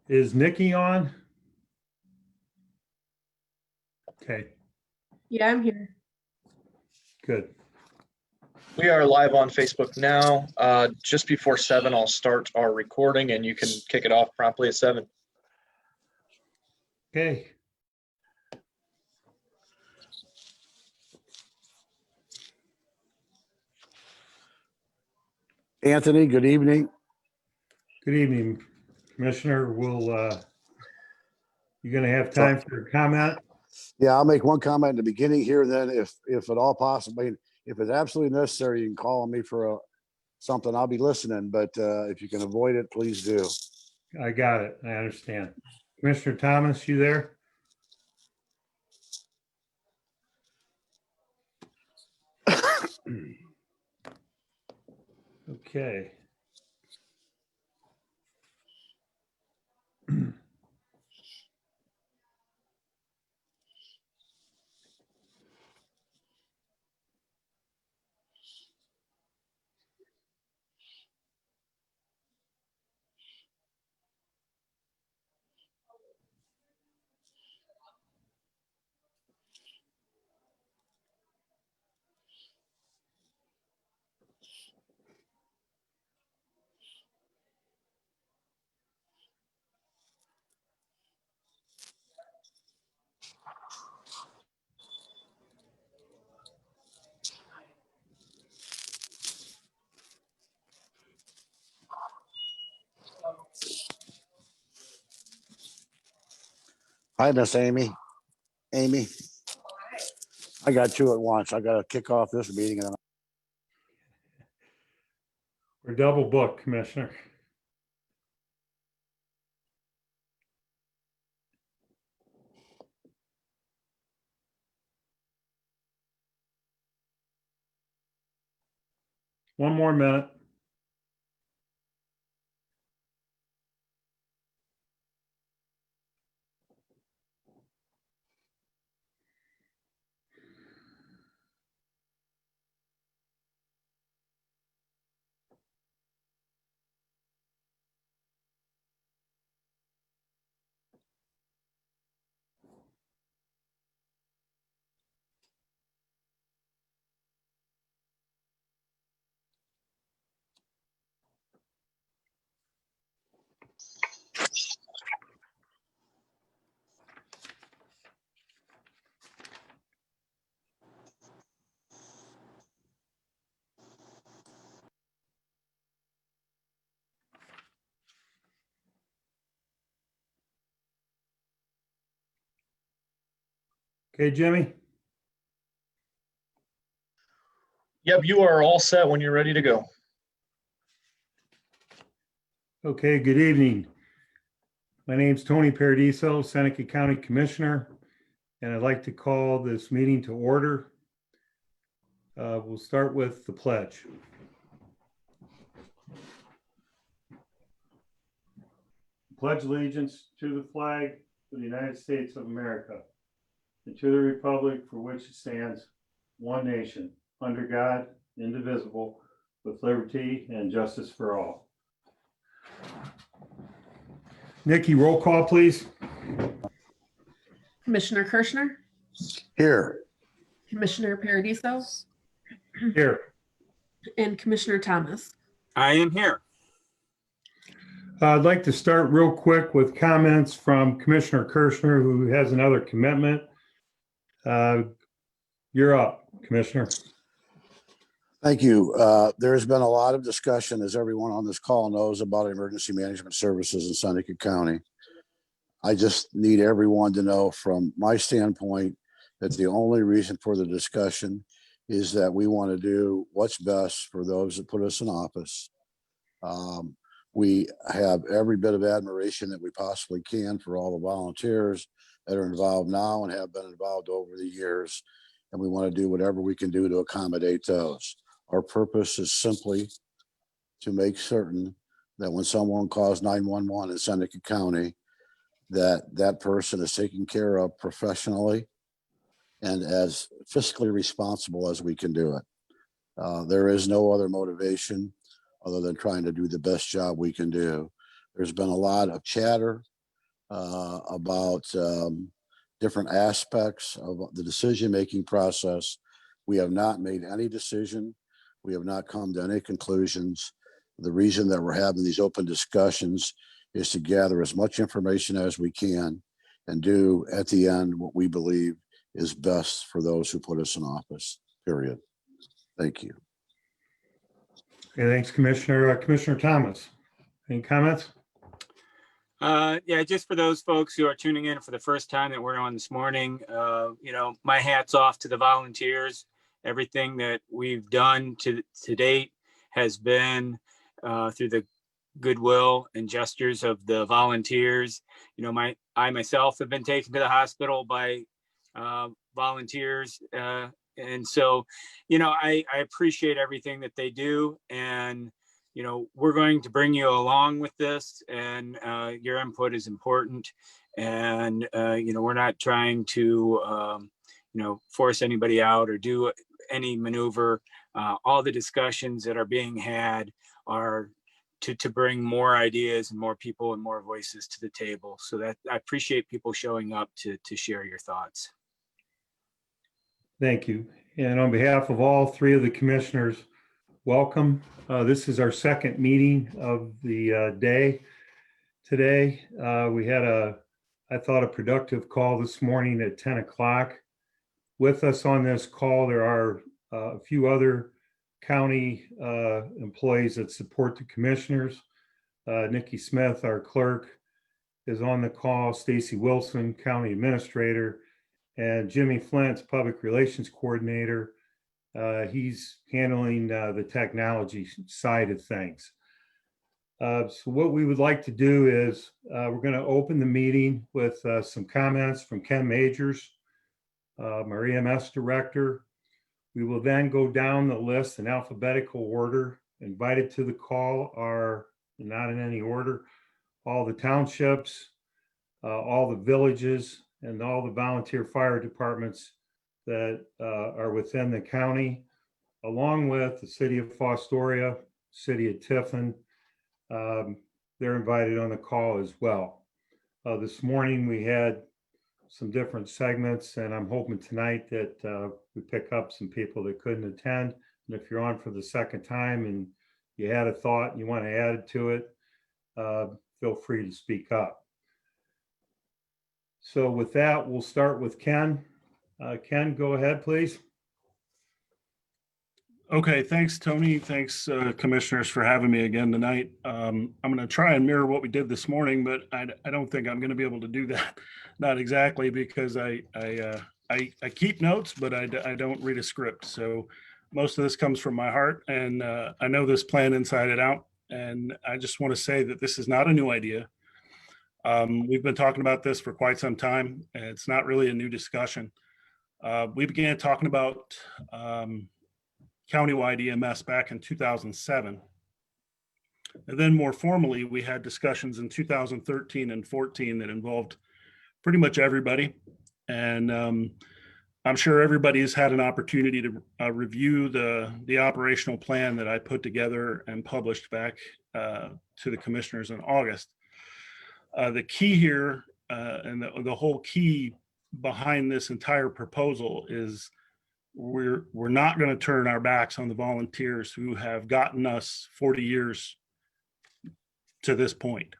Is Nikki on? Okay, Yeah, I'm here. good. We are live on Facebook now. Just before 7, I'll start our recording and you can kick it off promptly at 7. Okay. Anthony, good evening. Good evening, Commissioner. You gonna have time for a comment? Yeah, I'll make one comment in the beginning here, and then if at all possible, if it's absolutely necessary, you can call on me for something. I'll be listening, but if you can avoid it, please do. I got it. I understand. Commissioner Thomas, you there? Okay. Hi, Miss Amy. Amy, I got two at once. I got to kick off this meeting, and then We're double booked, Commissioner. One more minute. Okay, Jimmy? Yep, you are all set when you're ready to go. Okay, good evening. My name's Tony Paradiso, Seneca County Commissioner, and I'd like to call this meeting to order. We'll start with the pledge. Pledge allegiance to the flag of the United States of America and to the republic for which it stands, one nation, under God, indivisible, with liberty and justice for all. Nikki, roll call, please. Commissioner Kirschner, here. Commissioner Paradiso, Here. and Commissioner Thomas. I am here. I'd like to start real quick with comments from Commissioner Kirschner, who has another commitment. You're up, Commissioner. Thank you. There's been a lot of discussion, as everyone on this call knows, about emergency management services in Seneca County. I just need everyone to know from my standpoint that the only reason for the discussion is that we want to do what's best for those that put us in office. We have every bit of admiration that we possibly can for all the volunteers that are involved now and have been involved over the years. And we want to do whatever we can do to accommodate those. Our purpose is simply to make certain that when someone calls 911 in Seneca County, that person is taken care of professionally and as fiscally responsible as we can do it. There is no other motivation other than trying to do the best job we can do. There's been a lot of chatter about different aspects of the decision-making process. We have not made any decision. We have not come to any conclusions. The reason that we're having these open discussions is to gather as much information as we can and do at the end what we believe is best for those who put us in office, period. Thank you. Okay, thanks, Commissioner. Commissioner Thomas, any comments? Yeah, just for those folks who are tuning in for the first time that we're on this morning, my hat's off to the volunteers. Everything that we've done to date has been through the goodwill and gestures of the volunteers. I myself have been taken to the hospital by volunteers. And so, I appreciate everything that they do. And we're going to bring you along with this, and your input is important. And, we're not trying to, force anybody out or do any maneuver. All the discussions that are being had are to bring more ideas and more people and more voices to the table. So that I appreciate people showing up to share your thoughts. Thank you. And on behalf of all three of the commissioners, welcome. This is our second meeting of the day today. We had I thought, a productive call this morning at 10 o'clock. With us on this call, there are a few other county employees that support the commissioners. Nikki Smith, our clerk, is on the call. Stacy Wilson, county administrator, and Jimmy Flint, public relations coordinator. He's handling the technology side of things. So what we would like to do is we're going to open the meeting with some comments from Ken Majors, our EMS director. We will then go down the list in alphabetical order. Invited to the call are, not in any order, all the townships, all the villages, and all the volunteer fire departments that are within the county, along with the city of Fostoria, city of Tiffin. They're invited on the call as well. This morning we had some different segments, and I'm hoping tonight that we pick up some people that couldn't attend. And if you're on for the second time and you had a thought and you want to add to it, feel free to speak up. So with that, we'll start with Ken. Ken, go ahead, please. Okay, thanks, Tony. Thanks, commissioners, for having me again tonight. I'm going to try and mirror what we did this morning, but I don't think I'm going to be able to do that. Not exactly, because I keep notes, but I don't read a script. So most of this comes from my heart, and I know this plan inside and out. And I just want to say that this is not a new idea. We've been talking about this for quite some time, and it's not really a new discussion. We began talking about countywide EMS back in 2007. And then more formally, we had discussions in 2013 and 14 that involved pretty much everybody. And I'm sure everybody's had an opportunity to review the operational plan that I put together and published back to the commissioners in August. The key here and the whole key behind this entire proposal is we're not going to turn our backs on the volunteers who have gotten us 40 years to this point.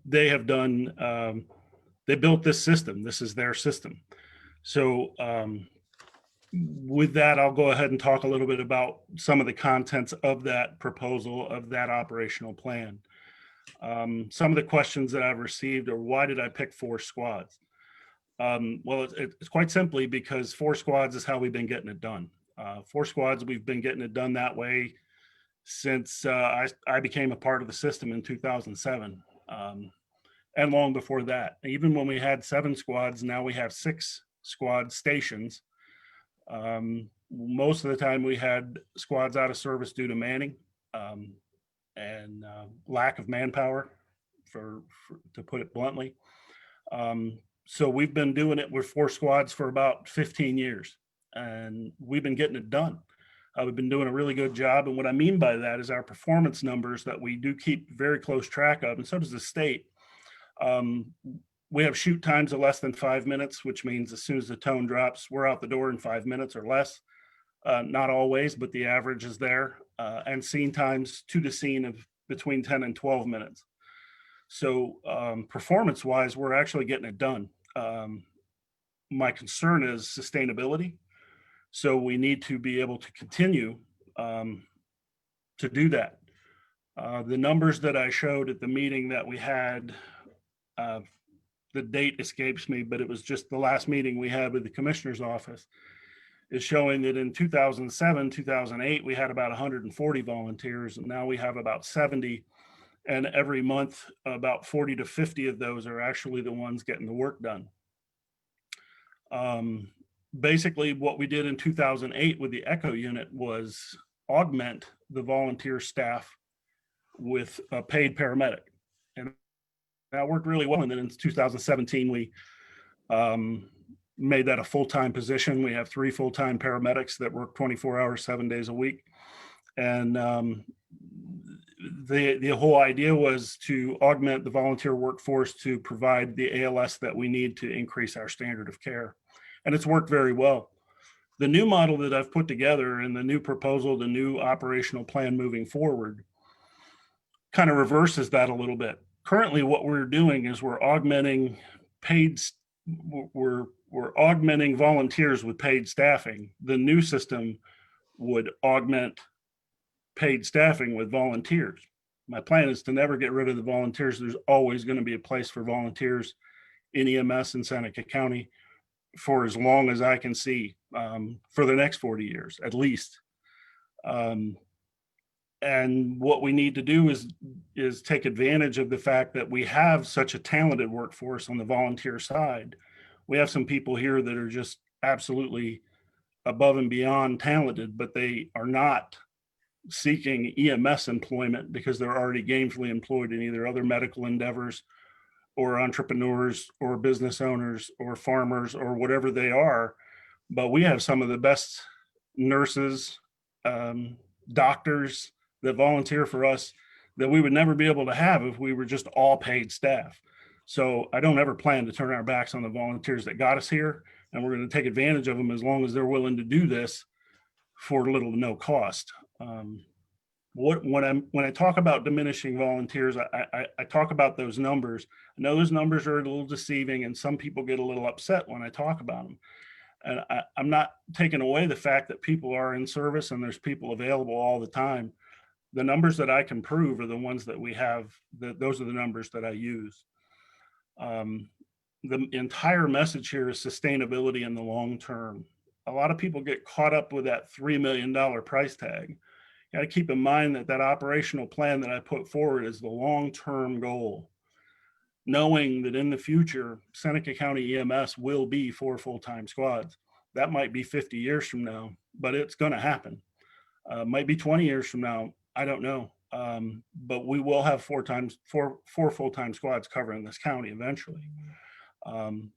They have done, they built this system. This is their system. So with that, I'll go ahead and talk a little bit about some of the contents of that proposal, of that operational plan. Some of the questions that I've received are, why did I pick 4 squads? Well, it's quite simply because 4 squads is how we've been getting it done. 4 squads, we've been getting it done that way since I became a part of the system in 2007. And long before that, even when we had 7 squads, now we have 6 squad stations. Most of the time we had squads out of service due to manning and lack of manpower, to put it bluntly. So we've been doing it with 4 squads for about 15 years, and we've been getting it done. We've been doing a really good job. And what I mean by that is our performance numbers that we do keep very close track of, and so does the state, We have shoot times of less than 5 minutes, which means as soon as the tone drops, we're out the door in 5 minutes or less. Not always, but the average is there. And scene times to the scene of between 10 and 12 minutes. So performance-wise, we're actually getting it done. My concern is sustainability. So we need to be able to continue to do that. The numbers that I showed at the meeting that we had, the date escapes me, but it was just the last meeting we had with the commissioner's office, is showing that in 2007, 2008, we had about 140 volunteers, and now we have about 70. And every month, about 40 to 50 of those are actually the ones getting the work done. Basically, what we did in 2008 with the Echo unit was augment the volunteer staff with a paid paramedic. And that worked really well. And then in 2017, we made that a full-time position. We have 3 full-time paramedics that work 24 hours, 7 days a week. And the whole idea was to augment the volunteer workforce to provide the ALS that we need to increase our standard of care. And it's worked very well. The new model that I've put together and the new proposal, the new operational plan moving forward, kind of reverses that a little bit. Currently, what we're doing is we're augmenting volunteers with paid staffing. The new system would augment paid staffing with volunteers. My plan is to never get rid of the volunteers. There's always going to be a place for volunteers in EMS in Seneca County for as long as I can see, for the next 40 years at least. And what we need to do is take advantage of the fact that we have such a talented workforce on the volunteer side. We have some people here that are just absolutely above and beyond talented, but they are not seeking EMS employment because they're already gainfully employed in either other medical endeavors or entrepreneurs or business owners or farmers or whatever they are. But we have some of the best nurses, doctors that volunteer for us that we would never be able to have if we were just all paid staff. So I don't ever plan to turn our backs on the volunteers that got us here, and we're going to take advantage of them as long as they're willing to do this for little to no cost. When I talk about diminishing volunteers, I talk about those numbers. I know those numbers are a little deceiving, and some people get a little upset when I talk about them. And I'm not taking away the fact that people are in service and there's people available all the time. The numbers that I can prove are the ones that we have. Those are the numbers that I use. The entire message here is sustainability in the long term. A lot of people get caught up with that $3 million price tag. You got to keep in mind that operational plan that I put forward is the long-term goal, knowing that in the future, Seneca County EMS will be 4 full-time squads. That might be 50 years from now, but it's going to happen. Might be 20 years from now. I don't know. But we will have 4 full-time squads covering this county eventually. The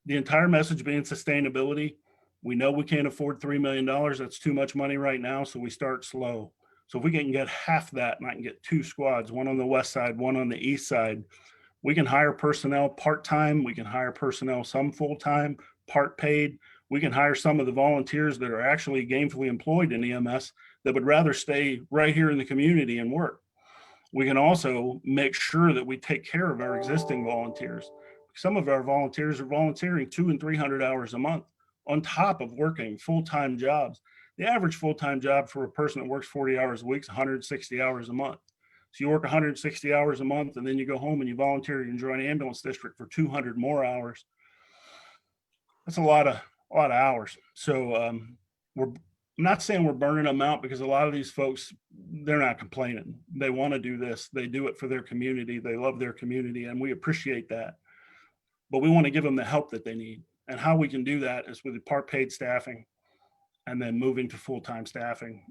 entire message being sustainability. We know we can't afford $3 million. That's too much money right now. So we start slow. So if we can get half that and I can get 2 squads, one on the west side, one on the east side, we can hire personnel part-time. We can hire personnel some full-time, part paid. We can hire some of the volunteers that are actually gainfully employed in EMS that would rather stay right here in the community and work. We can also make sure that we take care of our existing volunteers. Some of our volunteers are volunteering 200 and 300 hours a month on top of working full-time jobs. The average full-time job for a person that works 40 hours a week is 160 hours a month. So you work 160 hours a month and then you go home and you volunteer and join an ambulance district for 200 more hours. That's a lot of hours. So I'm not saying we're burning them out, because a lot of these folks, they're not complaining. They want to do this. They do it for their community. They love their community, and we appreciate that. But we want to give them the help that they need. And how we can do that is with part paid staffing and then moving to full-time staffing.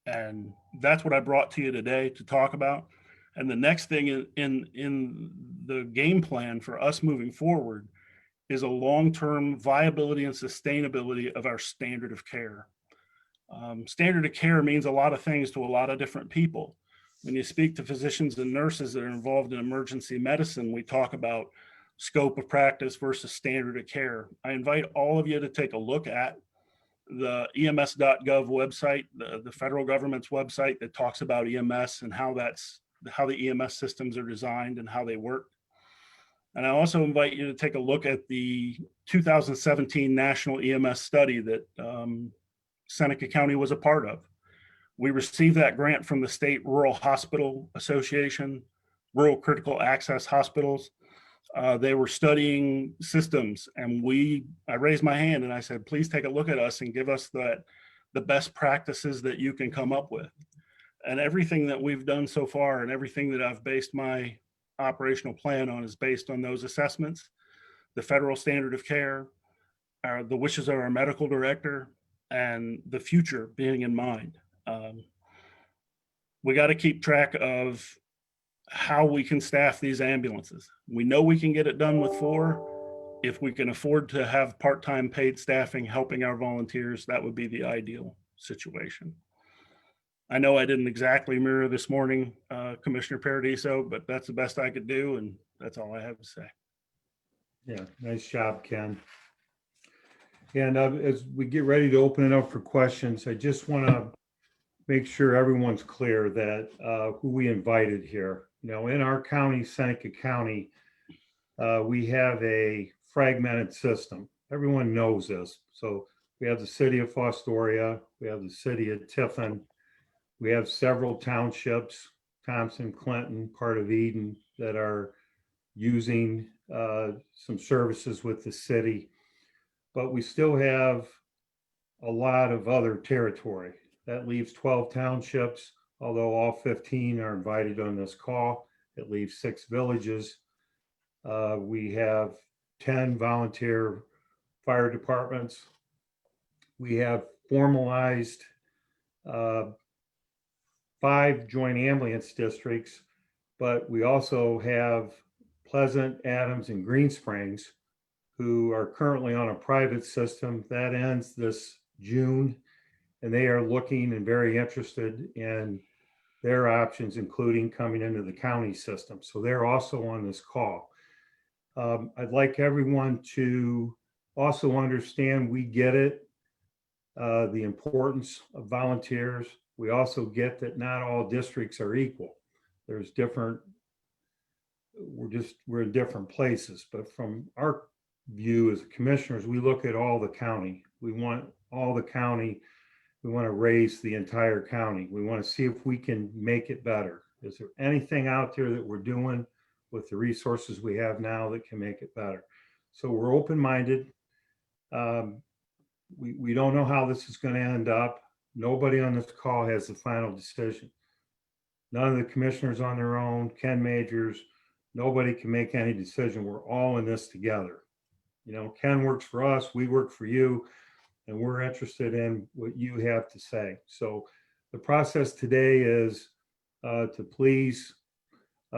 And that's what I brought to you today to talk about. And the next thing in the game plan for us moving forward is a long-term viability and sustainability of our standard of care. Standard of care means a lot of things to a lot of different people. When you speak to physicians and nurses that are involved in emergency medicine, we talk about scope of practice versus standard of care. I invite all of you to take a look at the EMS.gov website, the federal government's website that talks about EMS and how the EMS systems are designed and how they work. And I also invite you to take a look at the 2017 National EMS study that Seneca County was a part of. We received that grant from the State Rural Hospital Association, Rural Critical Access Hospitals. They were studying systems, and I raised my hand and I said, please take a look at us and give us the best practices that you can come up with. And everything that we've done so far and everything that I've based my operational plan on is based on those assessments, the federal standard of care, the wishes of our medical director, and the future being in mind. We got to keep track of how we can staff these ambulances. We know we can get it done with 4. If we can afford to have part-time paid staffing helping our volunteers, that would be the ideal situation. I know I didn't exactly mirror this morning, Commissioner Paradiso, but that's the best I could do, and that's all I have to say. Yeah, nice job, Ken. And as we get ready to open it up for questions, I just want to make sure everyone's clear that who we invited here. You know, in our county, Seneca County, we have a fragmented system. Everyone knows this. So we have the city of Fostoria, we have the city of Tiffin, we have several townships, Thompson, Clinton, part of Eden, that are using some services with the city. But we still have a lot of other territory. That leaves 12 townships, although all 15 are invited on this call. It leaves 6 villages. We have 10 volunteer fire departments. We have formalized 5 joint ambulance districts, but we also have Pleasant, Adams, and Green Springs, who are currently on a private system that ends this June, and they are looking and very interested in their options, including coming into the county system. So they're also on this call. I'd like everyone to also understand we get it, the importance of volunteers. We also get that not all districts are equal. There's different, we're in different places, but from our view as commissioners, we look at all the county. We want all the county. We want to raise the entire county. We want to see if we can make it better. Is there anything out there that we're doing with the resources we have now that can make it better? So we're open-minded. We don't know how this is going to end up. Nobody on this call has the final decision. None of the commissioners on their own, Ken Majors, nobody can make any decision. We're all in this together. You know, Ken works for us, we work for you, and we're interested in what you have to say. So the process today is to please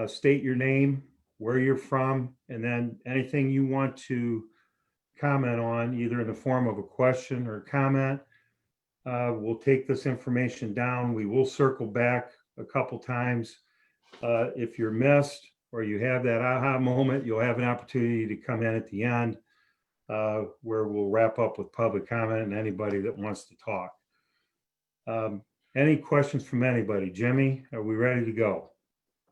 state your name, where you're from, and then anything you want to comment on, either in the form of a question or comment. We'll take this information down. We will circle back a couple times. If you're missed or you have that aha moment, you'll have an opportunity to come in at the end where we'll wrap up with public comment and anybody that wants to talk. Any questions from anybody? Jimmy, are we ready to go?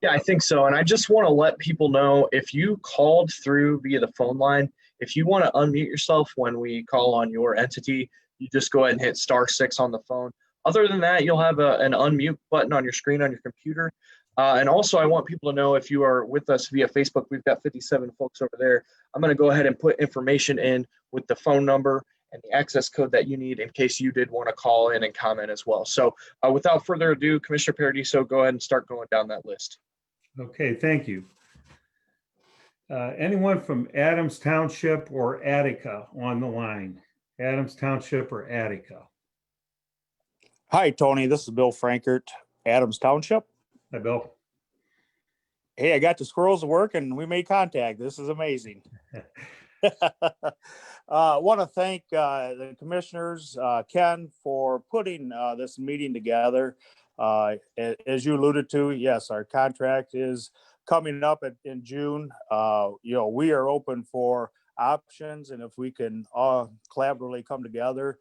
Yeah, I think so. And I just want to let people know, if you called through via the phone line, if you want to unmute yourself when we call on your entity, you just go ahead and hit *6 on the phone. Other than that, you'll have an unmute button on your screen on your computer. And also, I want people to know, if you are with us via Facebook, we've got 57 folks over there. I'm going to go ahead and put information in with the phone number and the access code that you need in case you did want to call in and comment as well. So without further ado, Commissioner Paradiso, go ahead and start going down that list. Okay, thank you. Anyone from Adams Township or Attica on the line? Adams Township or Attica? Hi, Tony. This is Bill Frankart, Adams Township. Hi, Bill. Hey, I got the squirrels to work and we made contact. This is amazing. Want to thank the commissioners, Ken, for putting this meeting together. As you alluded to, yes, our contract is coming up in June. We are open for options, and if we can all collaboratively come together,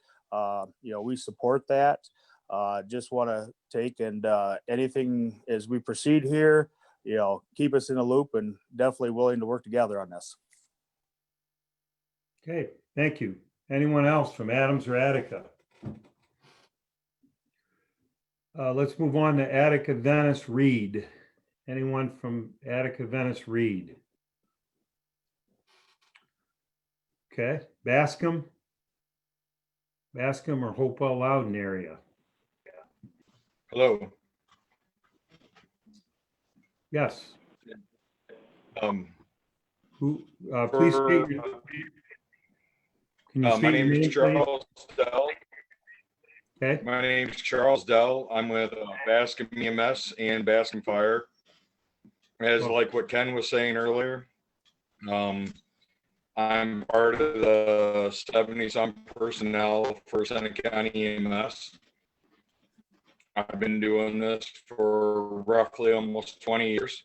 we support that. Just want to take and anything as we proceed here, keep us in the loop, and definitely willing to work together on this. Okay, thank you. Anyone else from Adams or Attica? Let's move on to Attica Venice Reed. Anyone from Attica Venice Reed? Okay, Bascom or Hopewell Loudon area? Hello. Yes. Who? Please state your. Can you my state your name is name, please? Charles Dell. Okay. My name is Charles Dell. I'm with Bascom EMS and Bascom Fire. As like what Ken was saying earlier, I'm part of the 70-some personnel for Seneca County EMS. I've been doing this for roughly almost 20 years.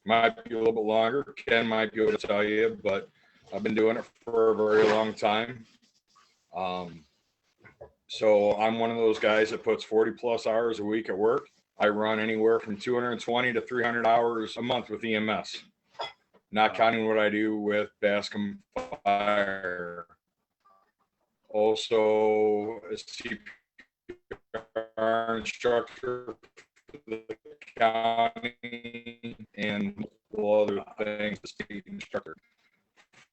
Might be a little bit longer. Ken might be able to tell you, but I've been doing it for a very long time. So I'm one of those guys that puts 40 plus hours a week at work. I run anywhere from 220 to 300 hours a month with EMS, not counting what I do with Bascom Fire. Also a CPR instructor for the county and multiple other things, the state instructor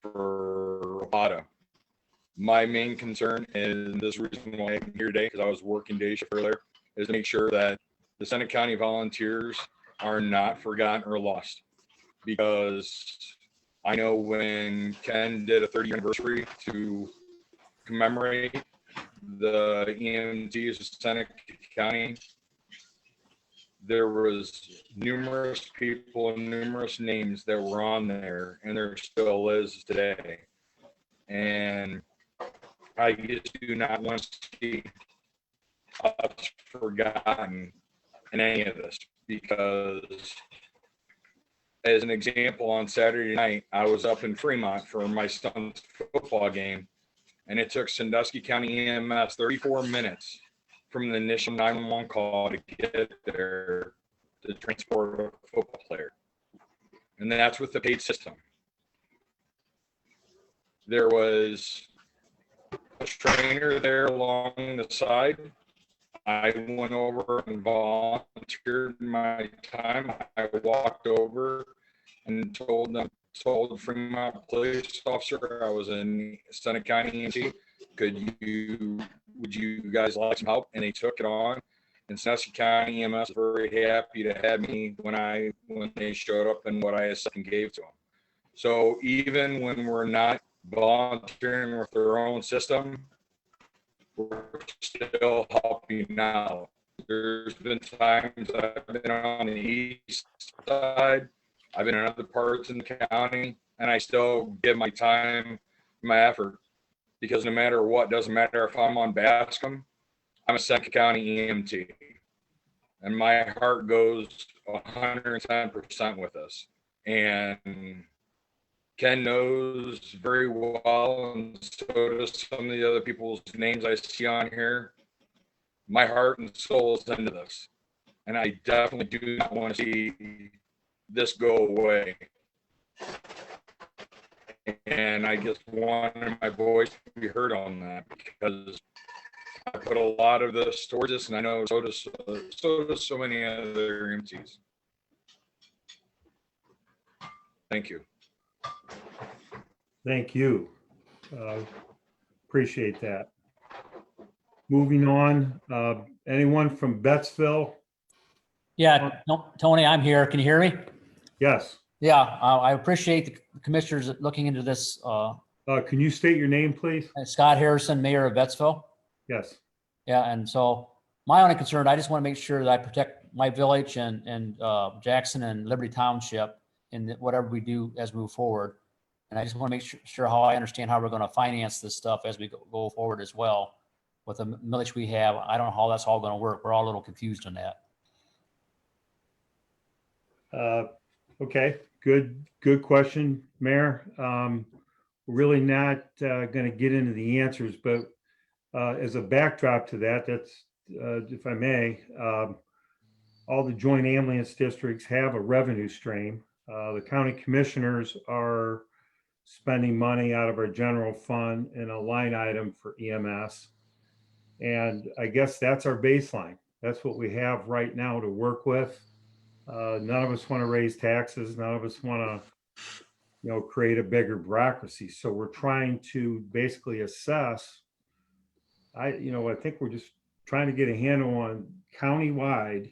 for RAPADA. My main concern, and this reason why I'm here today, because I was working day shift earlier, is to make sure that the Seneca County volunteers are not forgotten or lost. Because I know when Ken did a 30th anniversary to commemorate the EMTs of Seneca County, there was numerous people and numerous names that were on there, and there still is today. And I just do not want to see us forgotten in any of this, because as an example, on Saturday night, I was up in Fremont for my son's football game, and it took Sandusky County EMS 34 minutes from the initial 911 call to get there to transport a football player. And that's with the paid system. There was a trainer there along the side. I went over and volunteered my time. I walked over and told the Fremont police officer I was in Seneca County EMT. Would you guys like some help? And they took it on. And Sandusky County EMS was very happy to have me when they showed up and what I gave to them. So even when we're not volunteering with their own system, we're still helping out. There's been times I've been on the east side, I've been in other parts in the county, and I still give my time, my effort, because no matter what, doesn't matter if I'm on Bascom, I'm a Seneca County EMT, and my heart goes 110% with this. And Ken knows very well, and so does some of the other people's names I see on here. My heart and soul is into this, and I definitely do not want to see this go away. And I just wanted my voice to be heard on that, because I put a lot of this towards this, and I know so does so many other EMTs. Thank you. Thank you. Appreciate that. Moving on, anyone from Bettsville? Yeah, no, Tony, I'm here. Can you hear me? Yes. Yeah, I appreciate the commissioners looking into this. Can you state your name, please? Scott Harrison, Mayor of Bettsville. Yes. Yeah, and so my only concern, I just want to make sure that I protect my village and Jackson and Liberty Township in whatever we do as we move forward. And I just want to make sure how I understand how we're going to finance this stuff as we go forward as well. with the millage we have, I don't know how that's all going to work. We're all a little confused on that. Okay, good question, Mayor. We're really not going to get into the answers, but as a backdrop to that, that's, if I may, all the joint ambulance districts have a revenue stream. The county commissioners are spending money out of our general fund in a line item for EMS. And I guess that's our baseline. That's what we have right now to work with. None of us want to raise taxes. None of us want to, create a bigger bureaucracy. So we're trying to basically assess. I think we're just trying to get a handle on countywide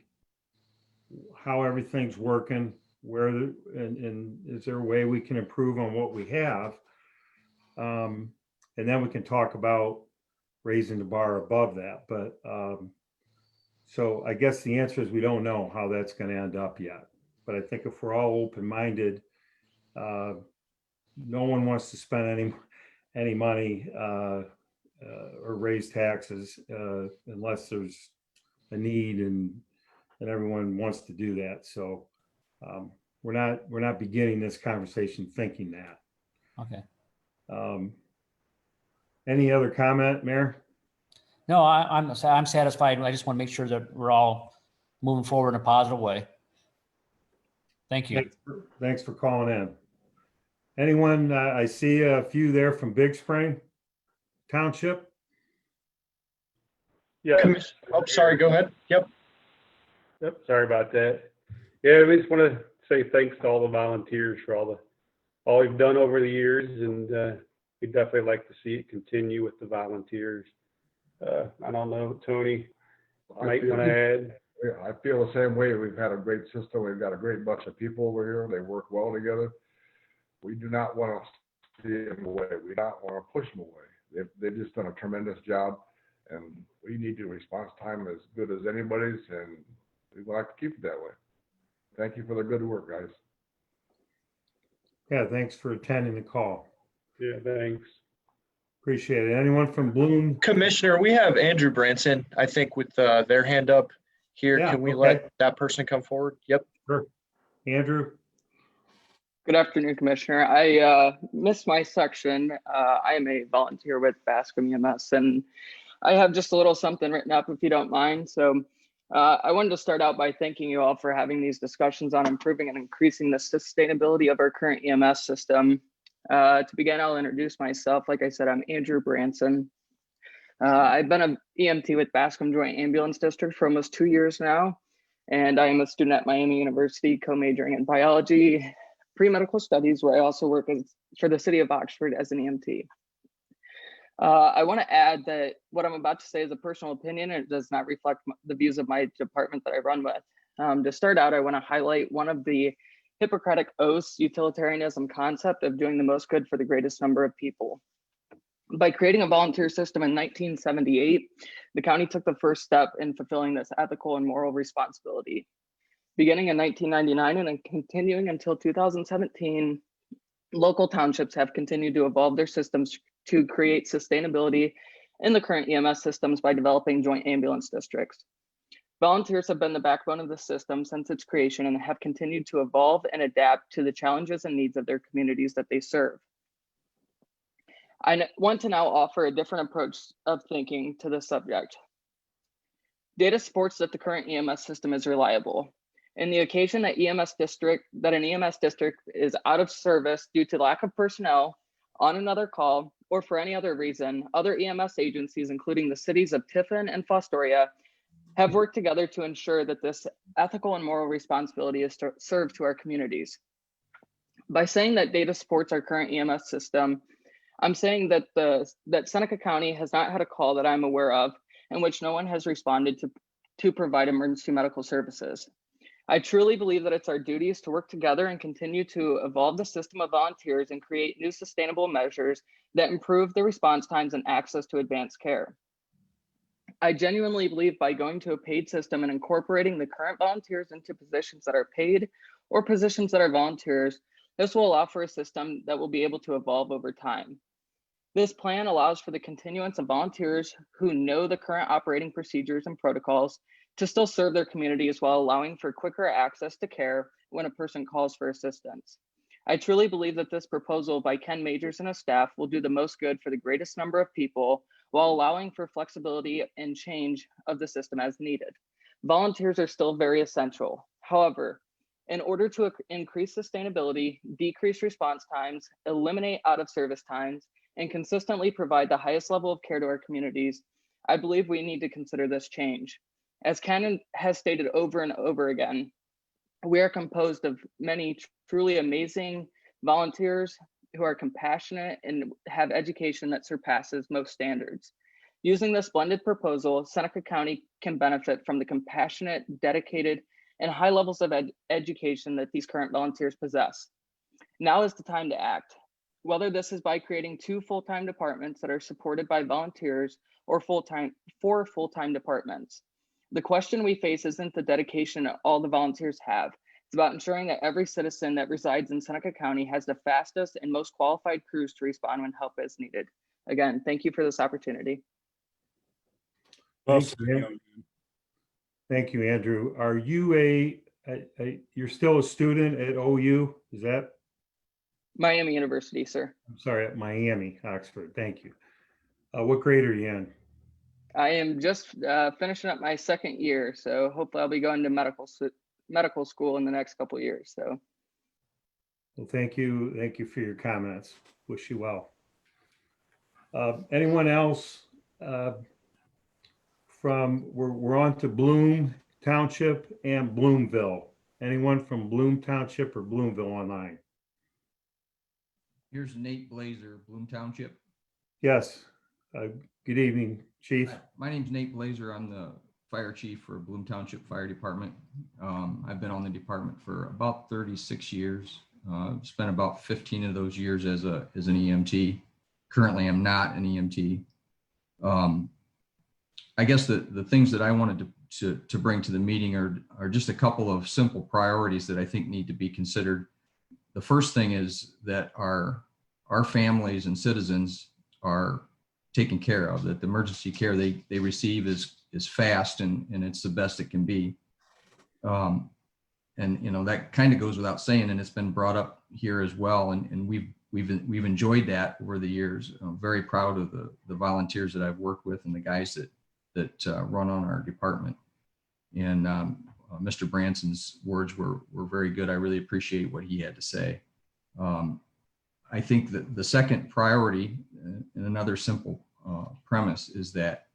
how everything's working, and is there a way we can improve on what we have? And then we can talk about raising the bar above that. But so I guess the answer is we don't know how that's going to end up yet. But I think if we're all open-minded, no one wants to spend any money or raise taxes unless there's a need and everyone wants to do that. So we're not beginning this conversation thinking that. Okay. Any other comment, Mayor? No, I'm satisfied. I just want to make sure that we're all moving forward in a positive way. Thank you. Thanks for calling in. Anyone, I see a few there from Big Spring Township. Yeah. Oh, sorry, go ahead. Yep. Yep. Sorry about that. Yeah, we just want to say thanks to all the volunteers for all you've done over the years, and we'd definitely like to see it continue with the volunteers. I don't know, Tony, might want to add. I feel the same way. We've had a great system. We've got a great bunch of people over here. They work well together. We do not want to steer them away. We don't want to push them away. They've just done a tremendous job, and we need your response time as good as anybody's, and we'd like to keep it that way. Thank you for the good work, guys. Yeah, thanks for attending the call. Yeah, thanks. Appreciate it. Anyone from Bloom? Commissioner, we have Andrew Branson, I think, with their hand up here. Yeah, Can we okay. let that person come forward? Yep. Sure. Andrew? Good afternoon, Commissioner. I missed my section. I am a volunteer with Bascom EMS, and I have just a little something written up, if you don't mind. So I wanted to start out by thanking you all for having these discussions on improving and increasing the sustainability of our current EMS system. To begin, I'll introduce myself. Like I said, I'm Andrew Branson. I've been an EMT with Bascom Joint Ambulance District for almost 2 years now, and I am a student at Miami University, co-majoring in biology, pre-medical studies, where I also work for the city of Oxford as an EMT. I want to add that what I'm about to say is a personal opinion, and it does not reflect the views of my department that I run with. To start out, I want to highlight one of the Hippocratic Oath's utilitarianism concept of doing the most good for the greatest number of people. By creating a volunteer system in 1978, the county took the first step in fulfilling this ethical and moral responsibility. Beginning in 1999 and then continuing until 2017, local townships have continued to evolve their systems to create sustainability in the current EMS systems by developing joint ambulance districts. Volunteers have been the backbone of the system since its creation and have continued to evolve and adapt to the challenges and needs of their communities that they serve. I want to now offer a different approach of thinking to this subject. Data supports that the current EMS system is reliable. In the occasion that an EMS district is out of service due to lack of personnel, on another call, or for any other reason, other EMS agencies, including the cities of Tiffin and Fostoria, have worked together to ensure that this ethical and moral responsibility is served to our communities. By saying that data supports our current EMS system, I'm saying that that Seneca County has not had a call that I'm aware of in which no one has responded to provide emergency medical services. I truly believe that it's our duties to work together and continue to evolve the system of volunteers and create new sustainable measures that improve the response times and access to advanced care. I genuinely believe by going to a paid system and incorporating the current volunteers into positions that are paid or positions that are volunteers, this will allow for a system that will be able to evolve over time. This plan allows for the continuance of volunteers who know the current operating procedures and protocols to still serve their communities while allowing for quicker access to care when a person calls for assistance. I truly believe that this proposal by Ken Majors and his staff will do the most good for the greatest number of people while allowing for flexibility and change of the system as needed. Volunteers are still very essential. However, in order to increase sustainability, decrease response times, eliminate out of service times, and consistently provide the highest level of care to our communities, I believe we need to consider this change. As Ken has stated over and over again, we are composed of many truly amazing volunteers who are compassionate and have education that surpasses most standards. Using this blended proposal, Seneca County can benefit from the compassionate, dedicated, and high levels of education that these current volunteers possess. Now is the time to act. Whether this is by creating 2 full-time departments that are supported by volunteers or 4 full-time departments. The question we face isn't the dedication that all the volunteers have. It's about ensuring that every citizen that resides in Seneca County has the fastest and most qualified crews to respond when help is needed. Again, thank you for this opportunity. Well Thank said, you, young man. Thank you, Andrew. Are you you're still a student at OU? Is that? Miami University, sir. I'm sorry, at Miami, Oxford. Thank you. What grade are you in? I am just finishing up my 2nd year, so hopefully I'll be going to medical school in the next couple of years. So, Well, thank you. Thank you for your comments. Wish you well. Anyone else we're on to Bloom Township and Bloomville. Anyone from Bloom Township or Bloomville online? Here's Nate Blazer, Bloom Township. Yes. Good evening, Chief. Hi, my name's Nate Blazer. I'm the fire chief for Bloom Township Fire Department. I've been on the department for about 36 years. Spent about 15 of those years as an EMT. Currently, I'm not an EMT. I guess the things that I wanted to bring to the meeting are just a couple of simple priorities that I think need to be considered. The first thing is that our families and citizens are taken care of, that the emergency care they receive is fast and it's the best it can be. And you know, that kind of goes without saying, and it's been brought up here as well. And we've enjoyed that over the years. I'm very proud of the volunteers that I've worked with and the guys that run on our department. And Mr. Branson's words were very good. I really appreciate what he had to say. I think that the second priority and another simple premise is that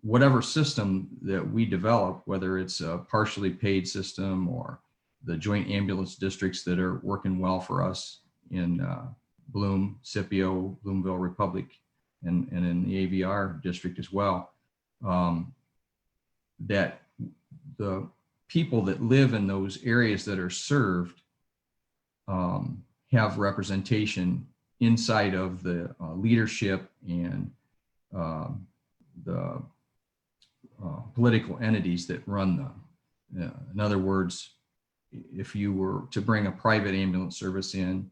whatever system that we develop, whether it's a partially paid system or the joint ambulance districts that are working well for us in Bloom, Scipio, Bloomville Republic, and in the AVR district as well, that the people that live in those areas that are served have representation inside of the leadership and the political entities that run them. In other words, if you were to bring a private ambulance service in,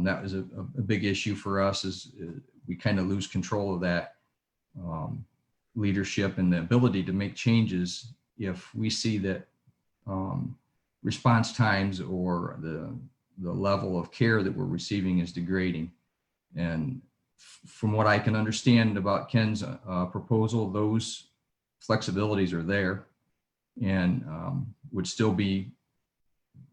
that was a big issue for us, is we kind of lose control of that leadership and the ability to make changes if we see that response times or the level of care that we're receiving is degrading. And from what I can understand about Ken's proposal, those flexibilities are there and would still be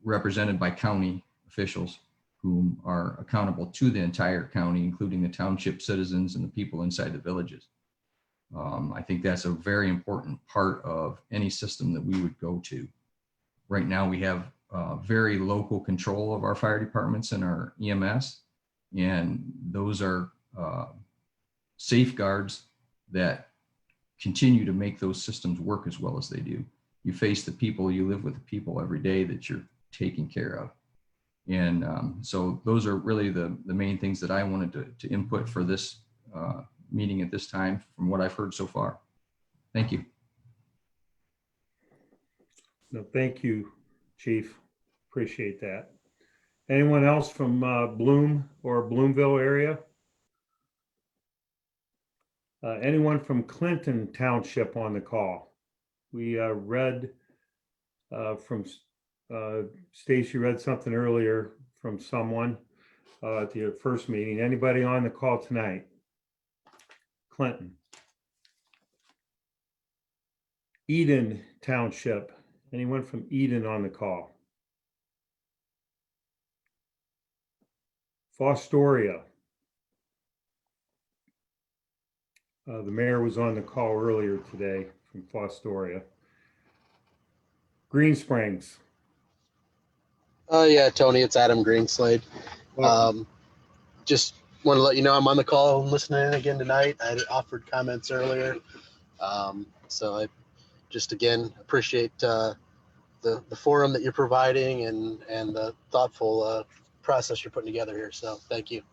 represented by county officials who are accountable to the entire county, including the township citizens and the people inside the villages. I think that's a very important part of any system that we would go to. Right now, we have very local control of our fire departments and our EMS, and those are safeguards that continue to make those systems work as well as they do. You face the people, you live with the people every day that you're taking care of. And so those are really the main things that I wanted to input for this meeting at this time from what I've heard so far. Thank you. No, thank you, Chief. Appreciate that. Anyone else from Bloom or Bloomville area? Anyone from Clinton Township on the call? We read from Stacy read something earlier from someone at the first meeting. Anybody on the call tonight? Clinton. Eden Township. Anyone from Eden on the call? Fostoria. The mayor was on the call earlier today from Fostoria. Green Springs. Yeah, Tony, it's Adam Greenslade. Welcome. Just want to let you know I'm on the call and listening again tonight. I had offered comments earlier. So I just again appreciate the forum that you're providing and the thoughtful process you're putting together here. So thank you.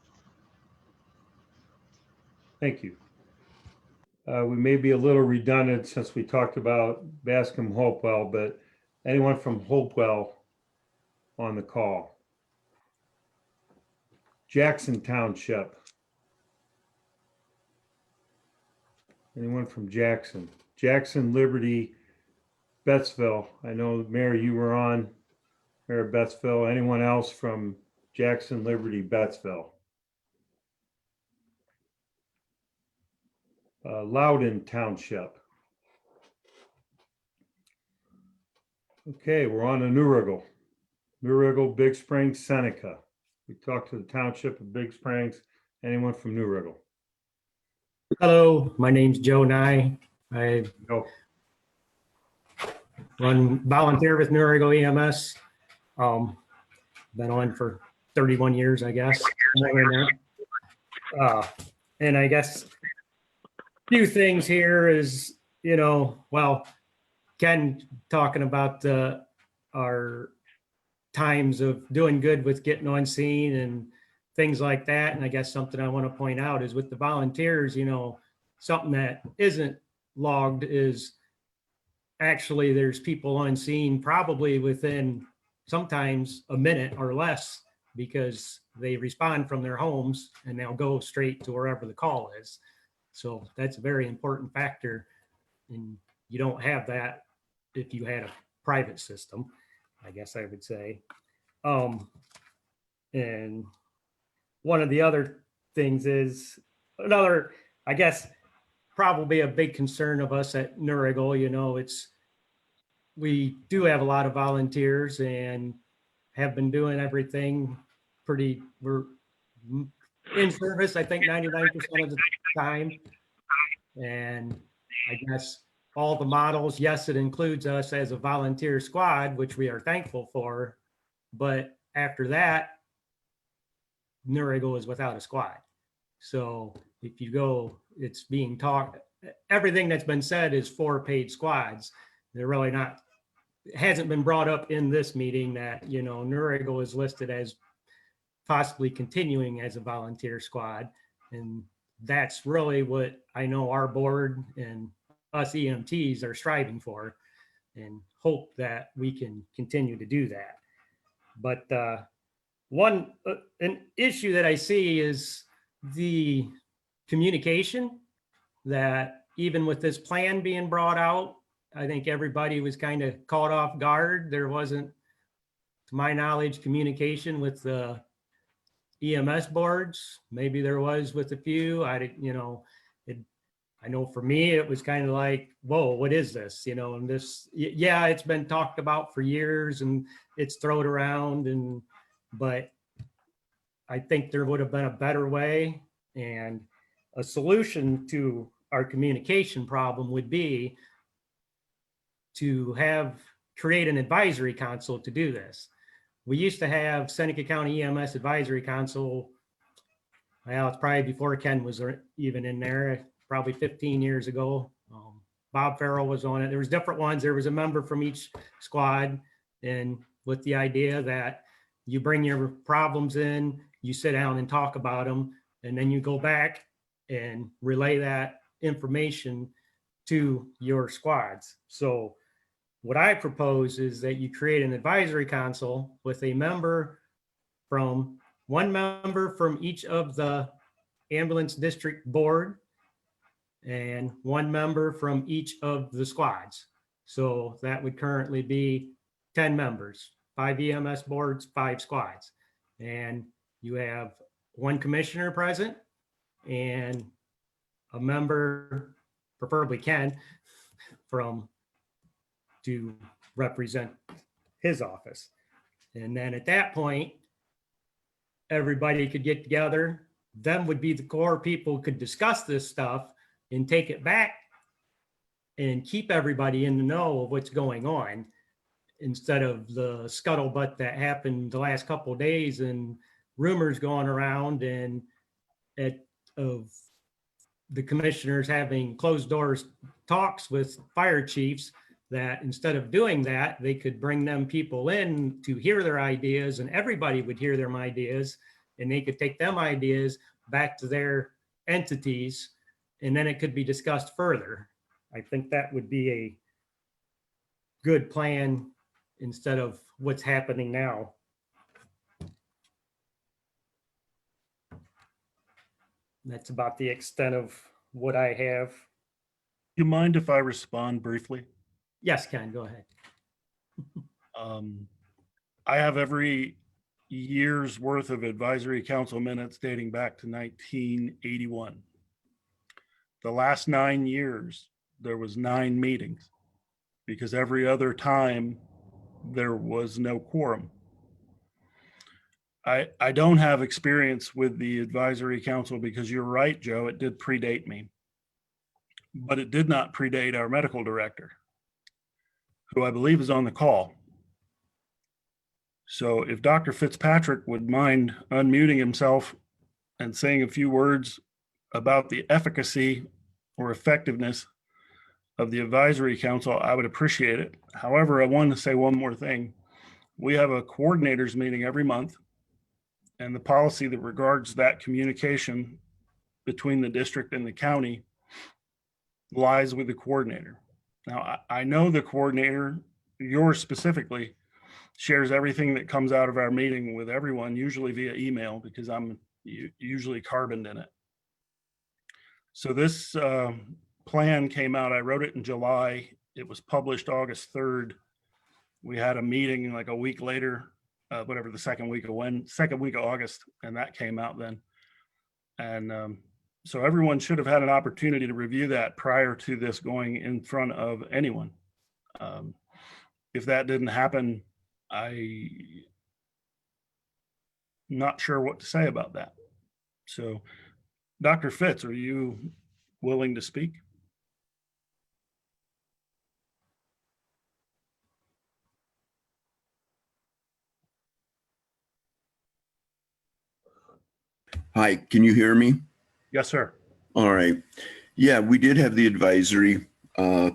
Thank you. We may be a little redundant since we talked about Bascom Hopewell, but anyone from Hopewell on the call? Jackson Township. Anyone from Jackson? Jackson, Liberty, Bettsville. I know, Mayor, you were on. Mayor Bettsville. Anyone else from Jackson, Liberty, Bettsville? Loudon Township. Okay, we're on to Newriggle. Newriggle, Big Springs, Seneca. We talked to the Township of Big Springs. Anyone from Newriggle? Hello, my name's Joe Nye. I run volunteer with Newriggle EMS. Been on for 31 years, I guess. And I guess a few things here is, well, Ken talking about our times of doing good with getting on scene and things like that. And I guess something I want to point out is with the volunteers, something that isn't logged is actually there's people on scene probably within sometimes a minute or less because they respond from their homes and they'll go straight to wherever the call is. So that's a very important factor. And you don't have that if you had a private system, I guess I would say. And one of the other things is another, I guess, probably a big concern of us at Newriggle, we do have a lot of volunteers and have been doing everything we're in service, I think 99% of the time. And I guess all the models, yes, it includes us as a volunteer squad, which we are thankful for. But after that, Newriggle is without a squad. So if you go, it's being talked, everything that's been said is 4 paid squads. They're really not, it hasn't been brought up in this meeting that, Newriggle is listed as possibly continuing as a volunteer squad. And that's really what I know our board and us EMTs are striving for and hope that we can continue to do that. But an issue that I see is the communication that even with this plan being brought out, I think everybody was kind of caught off guard. There wasn't, to my knowledge, communication with the EMS boards. Maybe there was with a few. I know for me, it was kind of like, whoa, what is this? And this, yeah, it's been talked about for years and it's thrown around but I think there would have been a better way, and a solution to our communication problem would be to create an advisory council to do this. We used to have Seneca County EMS Advisory Council. Well, it's probably before Ken was even in there, probably 15 years ago. Bob Farrell was on it. There was different ones. There was a member from each squad, and with the idea that you bring your problems in, you sit down and talk about them, and then you go back and relay that information to your squads. So what I propose is that you create an advisory council with one member from each of the ambulance district board, and one member from each of the squads. So that would currently be 10 members, 5 EMS boards, 5 squads. And you have one commissioner present and a member, preferably Ken, to represent his office. And then at that point, everybody could get together. Them would be the core people who could discuss this stuff and take it back and keep everybody in the know of what's going on, instead of the scuttlebutt that happened the last couple of days and rumors going around and of the commissioners having closed doors talks with fire chiefs, that instead of doing that, they could bring them people in to hear their ideas, and everybody would hear their ideas, and they could take them ideas back to their entities, and then it could be discussed further. I think that would be a good plan instead of what's happening now. That's about the extent of what I have. You mind if I respond briefly? Yes, Ken, go ahead. I have every year's worth of advisory council minutes dating back to 1981. The last 9 years, there was 9 meetings because every other time there was no quorum. I don't have experience with the advisory council because you're right, Joe, it did predate me. But it did not predate our medical director, who I believe is on the call. So if Dr. Fitzpatrick would mind unmuting himself and saying a few words about the efficacy or effectiveness of the advisory council, I would appreciate it. However, I want to say one more thing. We have a coordinators meeting every month, and the policy that regards that communication between the district and the county lies with the coordinator. Now, I know the coordinator, yours specifically, shares everything that comes out of our meeting with everyone, usually via email, because I'm usually carboned in it. So this plan came out, I wrote it in July. It was published August 3rd. We had a meeting like a week later, whatever, the second week of August, and that came out then. And so everyone should have had an opportunity to review that prior to this going in front of anyone. If that didn't happen, I'm not sure what to say about that. So, Dr. Fitz, are you willing to speak? Hi, can you hear me? Yes, sir. All right. Yeah, we did have the advisory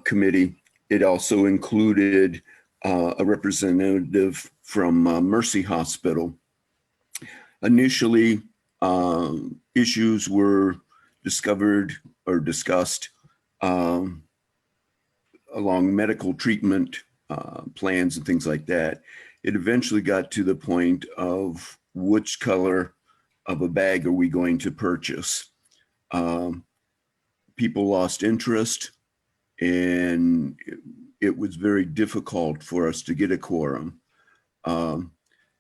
committee. It also included a representative from Mercy Hospital. Initially, issues were discovered or discussed along medical treatment plans and things like that. It eventually got to the point of which color of a bag are we going to purchase. People lost interest, and it was very difficult for us to get a quorum. Now,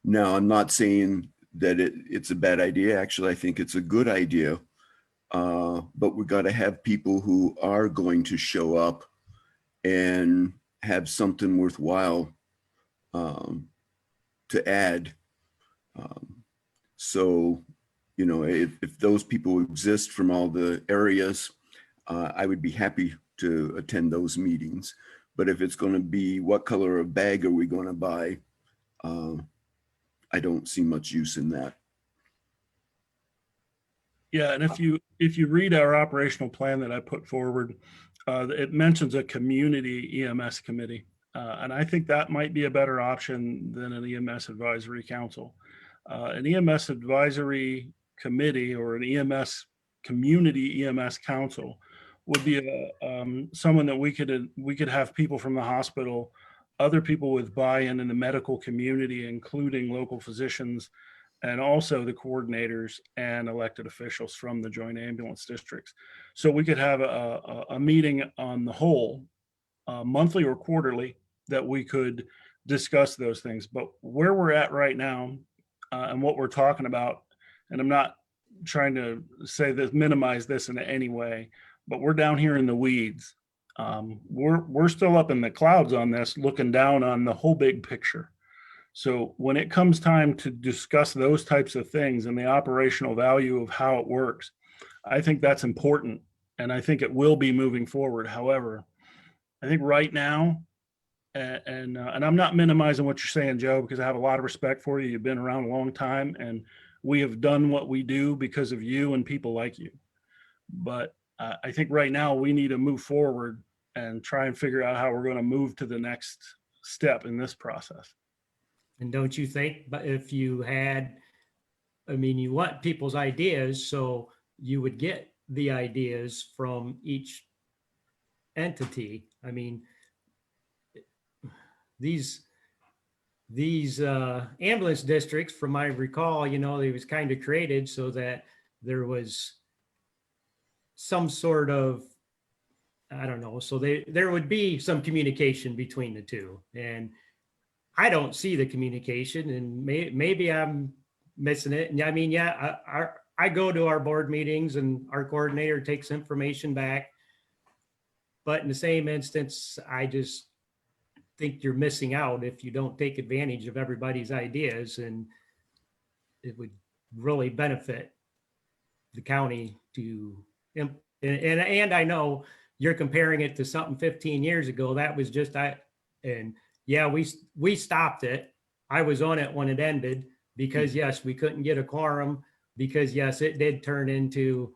I'm not saying that it's a bad idea. Actually, I think it's a good idea, but we got to have people who are going to show up and have something worthwhile to add. So, you know, if those people exist from all the areas, I would be happy to attend those meetings. But if it's going to be what color of bag are we going to buy, I don't see much use in that. Yeah, and if you read our operational plan that I put forward, it mentions a community EMS committee. And I think that might be a better option than an EMS advisory council. An EMS advisory committee or an EMS community EMS council would be someone that we could have people from the hospital, other people with buy-in in the medical community, including local physicians and also the coordinators and elected officials from the joint ambulance districts. So we could have a meeting on the whole, monthly or quarterly, that we could discuss those things. But where we're at right now, and what we're talking about, and I'm not trying to say this, minimize this in any way, but we're down here in the weeds. We're still up in the clouds on this, looking down on the whole big picture. So when it comes time to discuss those types of things and the operational value of how it works, I think that's important, and I think it will be moving forward. However, I think right now, and I'm not minimizing what you're saying, Joe, because I have a lot of respect for you. You've been around a long time, and we have done what we do because of you and people like you. But I think right now we need to move forward and try and figure out how we're going to move to the next step in this process. And don't you think, but if you had, I mean, you want people's ideas, so you would get the ideas from each entity. I mean, these ambulance districts, from my recall, you know, they was kind of created so that there was some sort of, I don't know, so there would be some communication between the two. And I don't see the communication, and maybe I'm missing it. And I mean, yeah, I go to our board meetings and our coordinator takes information back. But in the same instance, I just think you're missing out if you don't take advantage of everybody's ideas, and it would really benefit the county to, and I know you're comparing it to something 15 years ago. That was just, and yeah, we stopped it. I was on it when it ended because yes, we couldn't get a quorum, because yes, it did turn into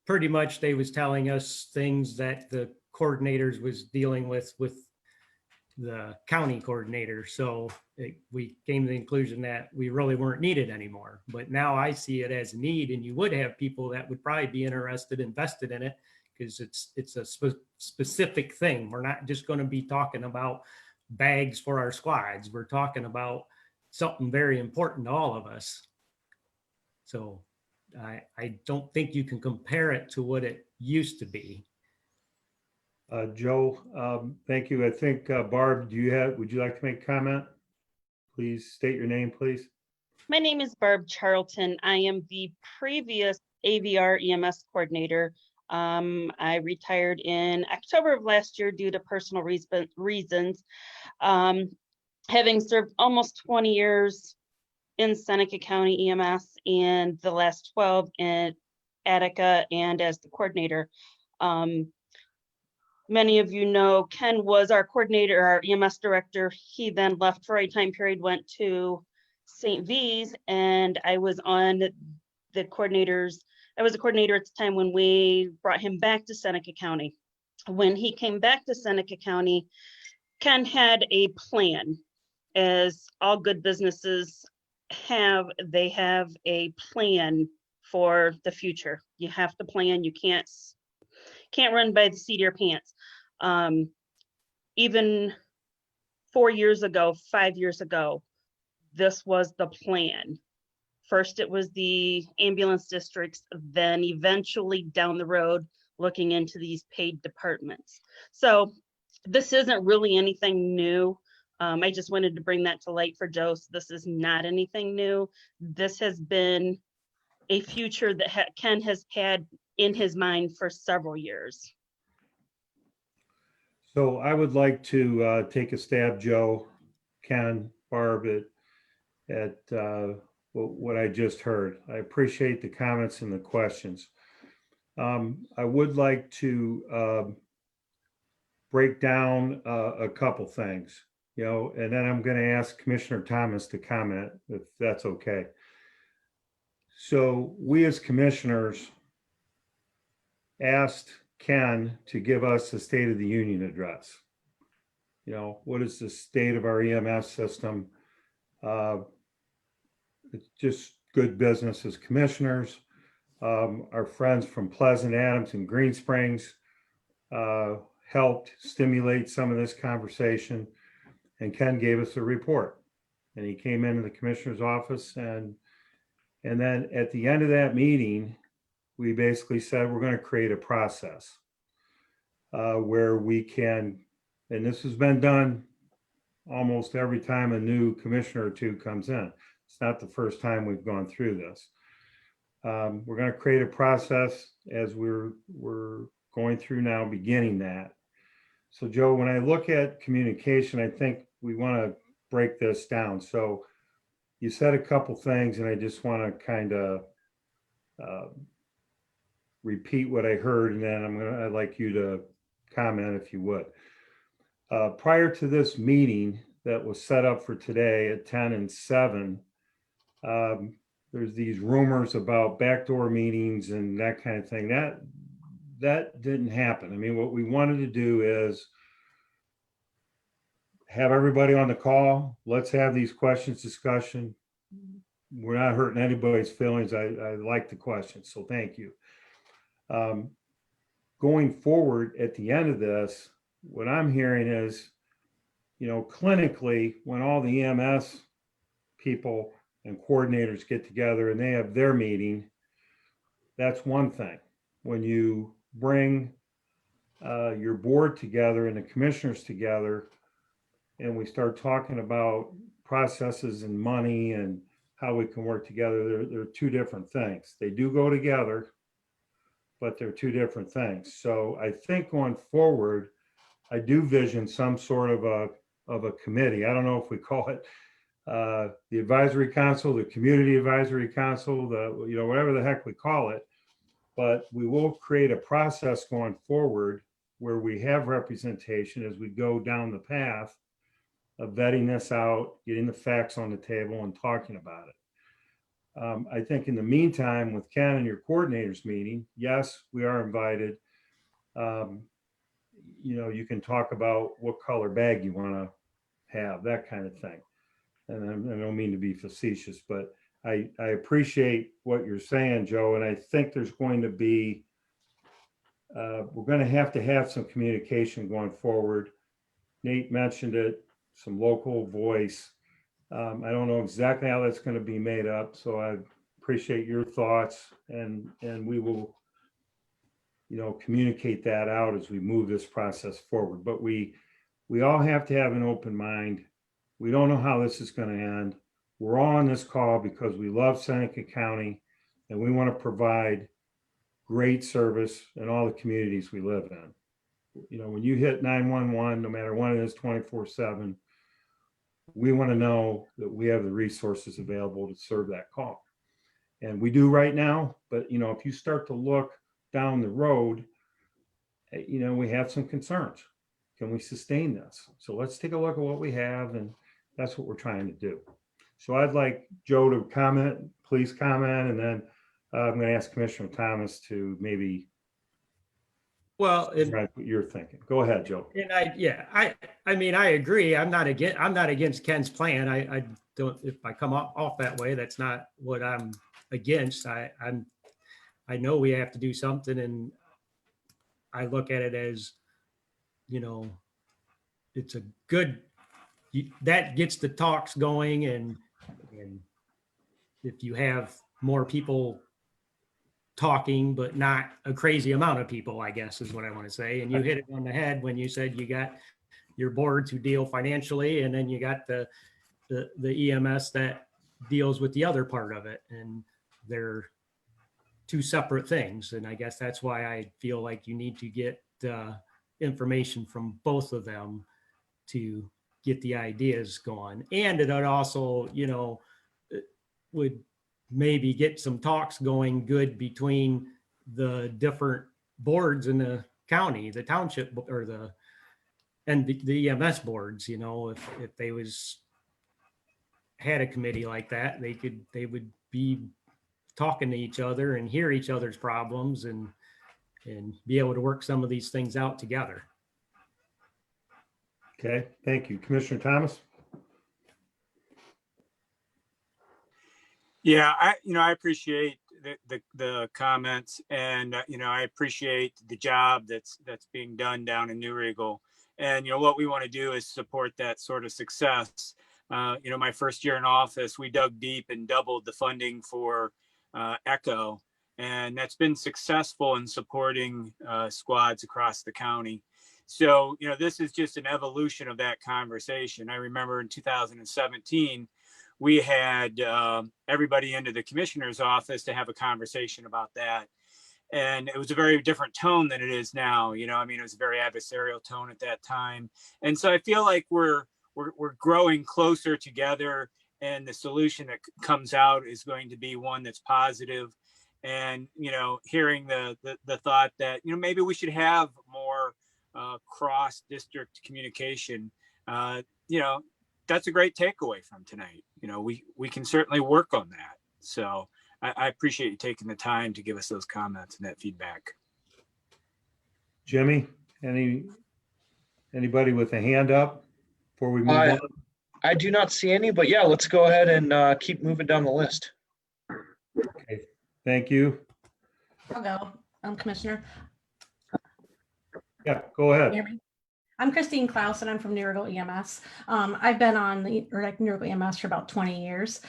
pretty much they was telling us things that the coordinators was dealing with the county coordinator. So we came to the conclusion that we really weren't needed anymore. But now I see it as a need, and you would have people that would probably be invested in it, because it's a specific thing. We're not just going to be talking about bags for our squads. We're talking about something very important to all of us. So I don't think you can compare it to what it used to be. Joe, thank you. I think, Barb, would you like to make a comment? Please state your name, please. My name is Barb Charlton. I am the previous AVR EMS coordinator. I retired in October of last year due to personal reasons. Having served almost 20 years in Seneca County EMS and the last 12 in Attica and as the coordinator. Many of you know Ken was our coordinator, our EMS director. He then left for a time period, went to St. V's, and I was on the coordinators. I was a coordinator at the time when we brought him back to Seneca County. When he came back to Seneca County, Ken had a plan, as all good businesses have. They have a plan for the future. You have to plan. You can't run by the seat of your pants. Even 4 years ago, 5 years ago, this was the plan. First, it was the ambulance districts, then eventually down the road, looking into these paid departments. So this isn't really anything new. I just wanted to bring that to light for Joe. So this is not anything new. This has been a future that Ken has had in his mind for several years. So I would like to take a stab, Joe, Ken, Barb, at what I just heard. I appreciate the comments and the questions. I would like to break down a couple things, and then I'm going to ask Commissioner Thomas to comment, if that's okay. So we as commissioners asked Ken to give us a State of the Union address. What is the state of our EMS system? It's just good business as commissioners. Our friends from Pleasant, Adams, and Green Springs helped stimulate some of this conversation, and Ken gave us a report. and he came into the commissioner's office, and then at the end of that meeting, we basically said we're going to create a process where we can, and this has been done almost every time a new commissioner or two comes in. It's not the first time we've gone through this. We're going to create a process as we're going through now, beginning that. So Joe, when I look at communication, I think we want to break this down. So you said a couple things, and I just want to kind of repeat what I heard, and then I'd like you to comment if you would. Prior to this meeting that was set up for today at 10 and 7, there's these rumors about backdoor meetings and that kind of thing. That didn't happen. I mean, what we wanted to do is have everybody on the call. Let's have these questions discussion. We're not hurting anybody's feelings. I like the questions, so thank you. Going forward at the end of this, what I'm hearing is, clinically, when all the EMS people and coordinators get together and they have their meeting, that's one thing. When you bring your board together and the commissioners together, and we start talking about processes and money and how we can work together, they're two different things. They do go together, but they're two different things. So I think going forward, I do vision some sort of a committee. I don't know if we call it the advisory council, the community advisory council, whatever the heck we call it, but we will create a process going forward where we have representation as we go down the path of vetting this out, getting the facts on the table and talking about it. I think in the meantime, with Ken and your coordinators meeting, yes, we are invited. You can talk about what color bag you want to have, that kind of thing. And I don't mean to be facetious, but I appreciate what you're saying, Joe. And I think there's going to be, we're going to have some communication going forward. Nate mentioned it, some local voice. I don't know exactly how that's going to be made up, so I appreciate your thoughts, and we will, communicate that out as we move this process forward. But we all have to have an open mind. We don't know how this is going to end. We're all on this call because we love Seneca County, and we want to provide great service in all the communities we live in. When you hit 911, no matter what it is, 24/7. We want to know that we have the resources available to serve that call. And we do right now, but if you start to look down the road, we have some concerns. Can we sustain this? So let's take a look at what we have, and that's what we're trying to do. So I'd like Joe to comment, please comment, and then I'm going to ask Commissioner Thomas to maybe what you're thinking. Go ahead, Joe. And I mean, I agree. I'm not against Ken's plan. I don't, if I come off that way, that's not what I'm against. I know we have to do something, and I look at it as, it's a good, that gets the talks going, and if you have more people talking, but not a crazy amount of people, I guess is what I want to say. And you hit it on the head when you said you got your boards who deal financially, and then you got the EMS that deals with the other part of it. And they're two separate things. And I guess that's why I feel like you need to get information from both of them to get the ideas going. And it also, would maybe get some talks going good between the different boards in the county, the township, or the EMS boards. If they had a committee like that, they would be talking to each other and hear each other's problems and be able to work some of these things out together. Okay, thank you. Commissioner Thomas? Yeah, I appreciate the comments, and I appreciate the job that's being done down in New Regal. And what we want to do is support that sort of success. my first year in office, we dug deep and doubled the funding for ECHO. And that's been successful in supporting squads across the county. So, this is just an evolution of that conversation. I remember in 2017, we had everybody into the commissioner's office to have a conversation about that. And it was a very different tone than it is now. It was a very adversarial tone at that time. And so I feel like we're growing closer together, and the solution that comes out is going to be one that's positive. And, hearing the thought that, maybe we should have more cross-district communication, that's a great takeaway from tonight. We can certainly work on that. So I appreciate you taking the time to give us those comments and that feedback. Jimmy, anybody with a hand up before we move on? I do not see any, but yeah, let's go ahead and keep moving down the list. Okay, thank you. I'll go, Commissioner. Yeah, go ahead. Hear me? I'm Kristine Clouse, and I'm from Newrigo EMS. I've been on Newrigo EMS for about 20 years.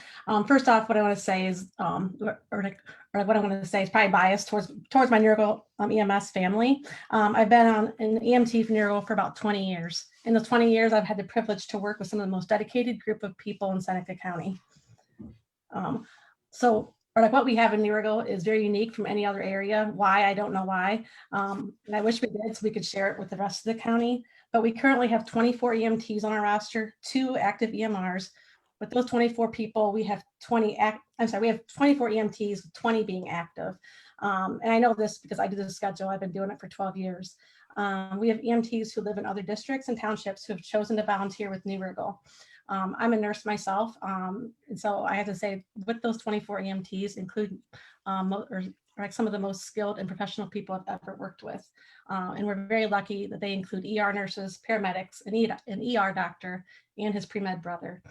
First off, what I want to say is, what I want to say is probably biased towards my Newrigo EMS family. I've been on an EMT for Newrigo for about 20 years. In those 20 years, I've had the privilege to work with some of the most dedicated group of people in Seneca County. What we have in Newrigo is very unique from any other area. Why? I don't know why. And I wish we did so we could share it with the rest of the county. But we currently have 24 EMTs on our roster, 2 active EMRs. With those 24 people, we have 24 EMTs, 20 being active. And I know this because I do the schedule. I've been doing it for 12 years. We have EMTs who live in other districts and townships who have chosen to volunteer with Newrigo. I'm a nurse myself, and so I have to say, with those 24 EMTs, include some of the most skilled and professional people I've ever worked with. And we're very lucky that they include ER nurses, paramedics, an ER doctor, and his pre-med brother.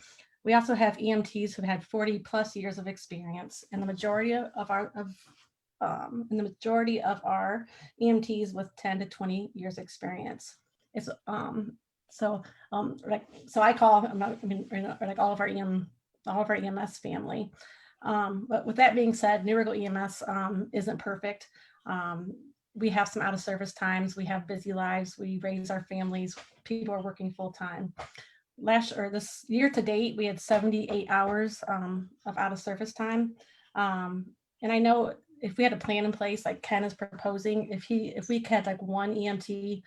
We also have EMTs who've had 40 plus years of experience, and the majority of our EMTs with 10 to 20 years experience. It's so I call all of our EMS family. But with that being said, Newrigo EMS isn't perfect. We have some out of service times. We have busy lives. We raise our families. People are working full time. This year to date, we had 78 hours of out of service time. And I know if we had a plan in place, like Ken is proposing, if we had like one EMT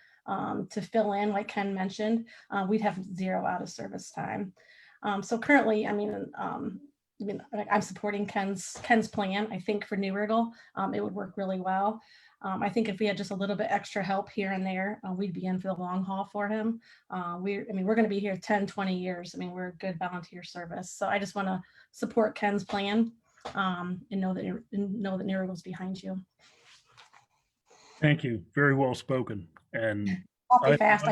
to fill in, like Ken mentioned, we'd have 0 out of service time. So currently, I'm supporting Ken's plan. I think for Newrigo, it would work really well. I think if we had just a little bit extra help here and there, we'd be in for the long haul for him. We're going to be here 10, 20 years. We're a good volunteer service. So I just want to support Ken's plan and know that Newrigo's behind you. Thank you. Very well spoken. And I talk fast.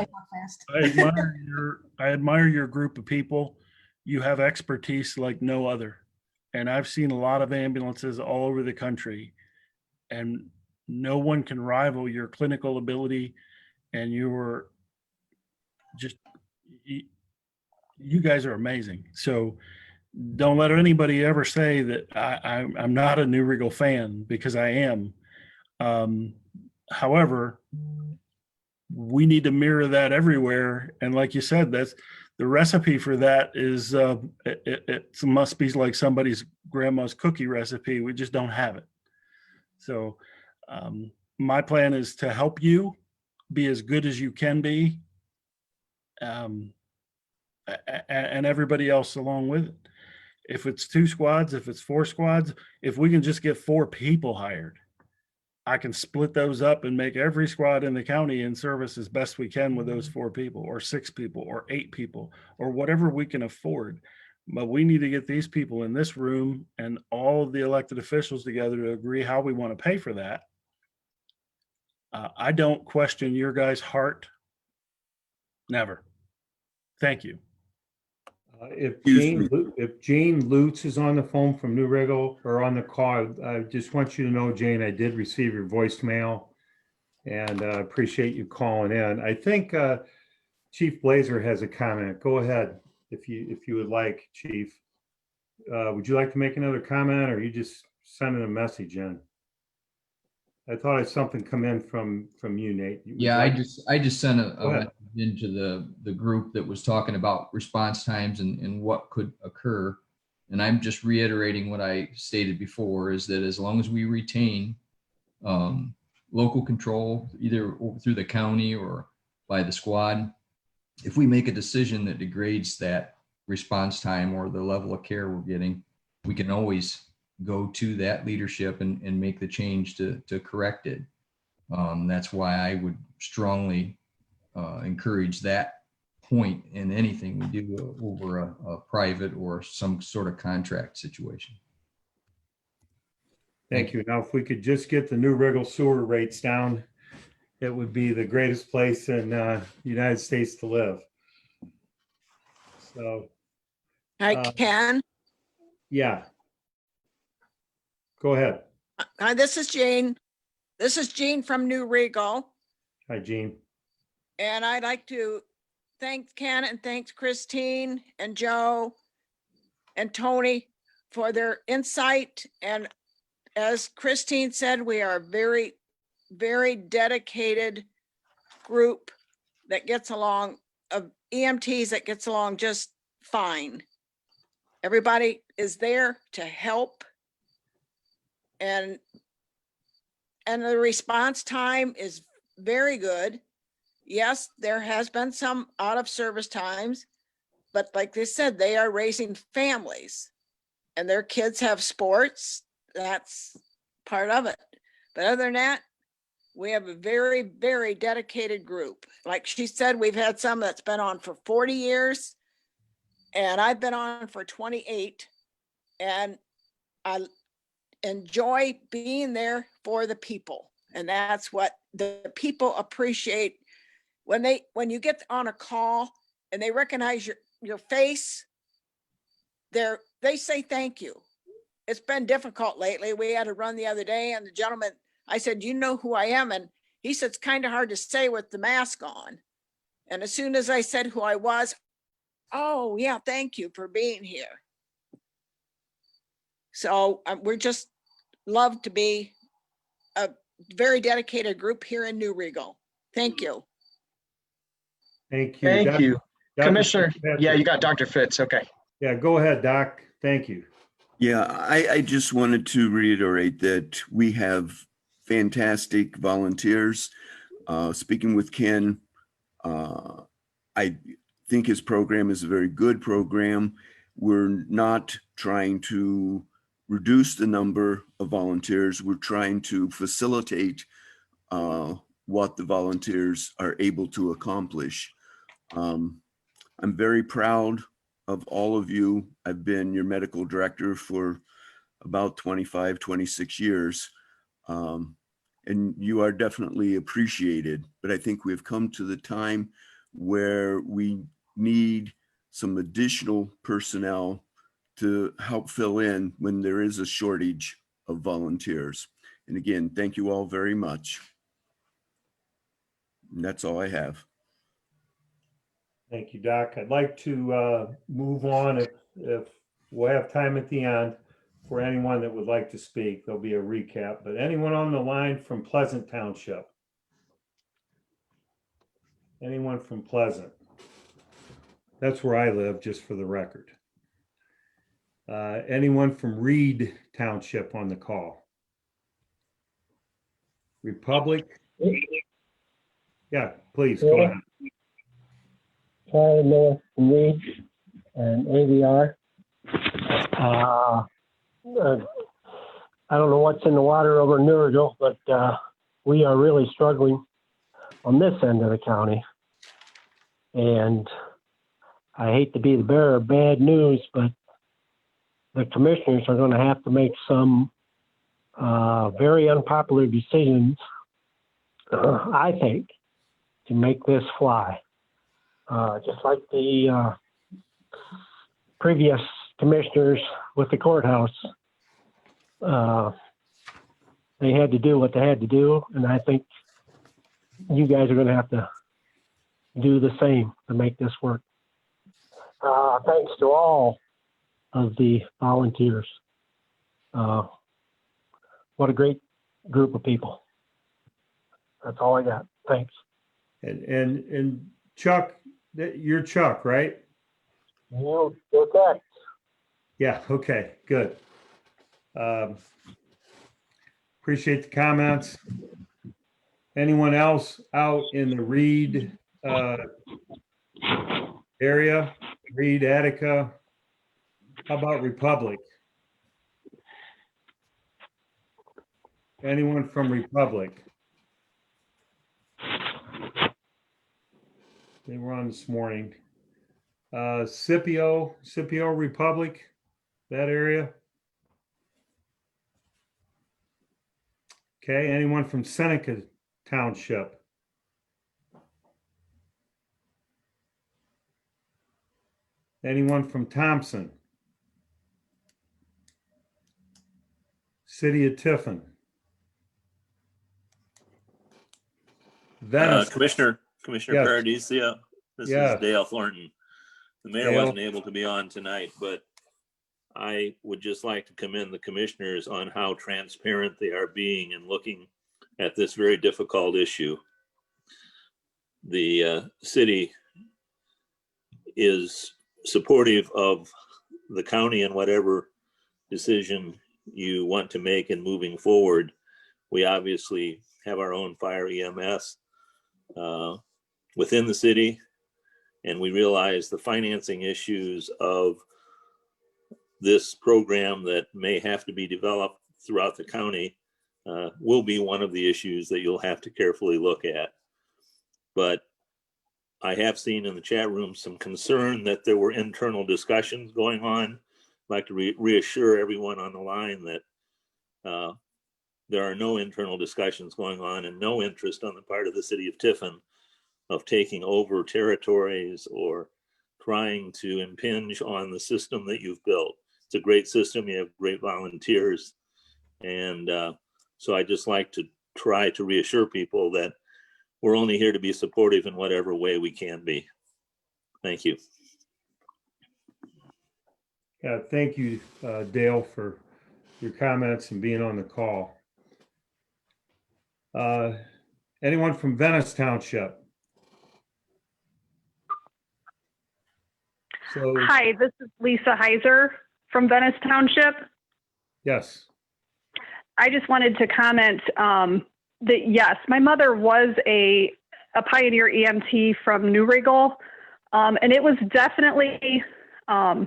I admire your group of people. You have expertise like no other. And I've seen a lot of ambulances all over the country, and no one can rival your clinical ability and you guys are amazing. So don't let anybody ever say that I'm not a Newrigo fan, because I am. However, we need to mirror that everywhere. And like you said, that's the recipe for that is it must be like somebody's grandma's cookie recipe. We just don't have it. So my plan is to help you be as good as you can be, and everybody else along with it. If it's 2 squads, if it's 4 squads, if we can just get 4 people hired, I can split those up and make every squad in the county in service as best we can with those 4 people or 6 people or 8 people or whatever we can afford. But we need to get these people in this room and all of the elected officials together to agree how we want to pay for that. I don't question your guys' heart. Never. Thank you. If Jane Lutz is on the phone from Newrigo or on the call, I just want you to know, Jane, I did receive your voicemail, and I appreciate you calling in. I think Chief Blazer has a comment. Go ahead. if you would like, Chief. Would you like to make another comment, or are you just sending a message in? I thought I had something come in from you, Nate. Would you Yeah, like- I just sent a Go ahead. message into the group that was talking about response times and what could occur. And I'm just reiterating what I stated before, is that as long as we retain local control, either through the county or by the squad, if we make a decision that degrades that response time or the level of care we're getting, we can always go to that leadership and make the change to correct it. That's why I would strongly encourage that point in anything we do over a private or some sort of contract situation. Thank you. Now, if we could just get the New Riggle sewer rates down, it would be the greatest place in the United States to live. So, I can. yeah. Go ahead. Hi, this is Jane. This is Jean from New Regal. Hi, Gene. And I'd like to thank Ken and thanks Kristine and Joe and Tony for their insight. And as Kristine said, we are a very, very dedicated group that gets along, of EMTs that gets along just fine. Everybody is there to help. And the response time is very good. Yes, there has been some out of service times, but like they said, they are raising families and their kids have sports. That's part of it. But other than that, we have a very, very dedicated group. Like she said, we've had some that's been on for 40 years and I've been on for 28, and I enjoy being there for the people. And that's what the people appreciate when you get on a call and they recognize your face. They say thank you. It's been difficult lately. We had a run the other day and the gentleman, I said, you know who I am? And he said, it's kind of hard to say with the mask on. And as soon as I said who I was, oh yeah, thank you for being here. So we're just love to be a very dedicated group here in New Regal. Thank you. Thank you. Thank you. Dr. Commissioner, Fitzpatrick. yeah, you got Dr. Fitz. Okay. Yeah, go ahead, Doc. Thank you. Yeah, I just wanted to reiterate that we have fantastic volunteers. Speaking with Ken, I think his program is a very good program. We're not trying to reduce the number of volunteers. We're trying to facilitate what the volunteers are able to accomplish. I'm very proud of all of you. I've been your medical director for about 25, 26 years. And you are definitely appreciated, but I think we've come to the time where we need some additional personnel to help fill in when there is a shortage of volunteers. And again, thank you all very much. And that's all I have. Thank you, Doc. I'd like to move on if we'll have time at the end for anyone that would like to speak. There'll be a recap, but anyone on the line from Pleasant Township? Anyone from Pleasant? That's where I live, just for the record. Anyone from Reed Township on the call? Republic? Yeah, please go ahead. Charlie Miller from Reed and AVR. I don't know what's in the water over in Newrigal, but we are really struggling on this end of the county. And I hate to be the bearer of bad news, but the commissioners are going to have to make some very unpopular decisions, I think, to make this fly. Just like the previous commissioners with the courthouse, they had to do what they had to do, and I think you guys are going to have to do the same to make this work. thanks to all of the volunteers. What a great group of people. That's all I got. Thanks. And Chuck, you're Chuck, right? You're correct. Yeah, okay, good. Appreciate the comments. Anyone else out in the Reed area? Reed, Attica? How about Republic? Anyone from Republic? They were on this morning. Scipio Republic, that area. Okay, anyone from Seneca Township? Anyone from Thompson? City of Tiffin? Venice? Commissioner Yes. Paradisia, this Yes. is Dale Thornton. The mayor Dale. wasn't able to be on tonight, but I would just like to commend the commissioners on how transparent they are being and looking at this very difficult issue. The city is supportive of the county and whatever decision you want to make in moving forward. We obviously have our own fire EMS within the city, and we realize the financing issues of this program that may have to be developed throughout the county will be one of the issues that you'll have to carefully look at. But I have seen in the chat room some concern that there were internal discussions going on. I'd like to reassure everyone on the line that there are no internal discussions going on and no interest on the part of the city of Tiffin of taking over territories or trying to impinge on the system that you've built. It's a great system. You have great volunteers. And so I just like to try to reassure people that we're only here to be supportive in whatever way we can be. Thank you. Yeah, thank you, Dale, for your comments and being on the call. Anyone from Venice Township? So, Hi, this is Lisa Heiser from Venice Township. yes. I just wanted to comment that yes, my mother was a pioneer EMT from New Regal, and it was definitely a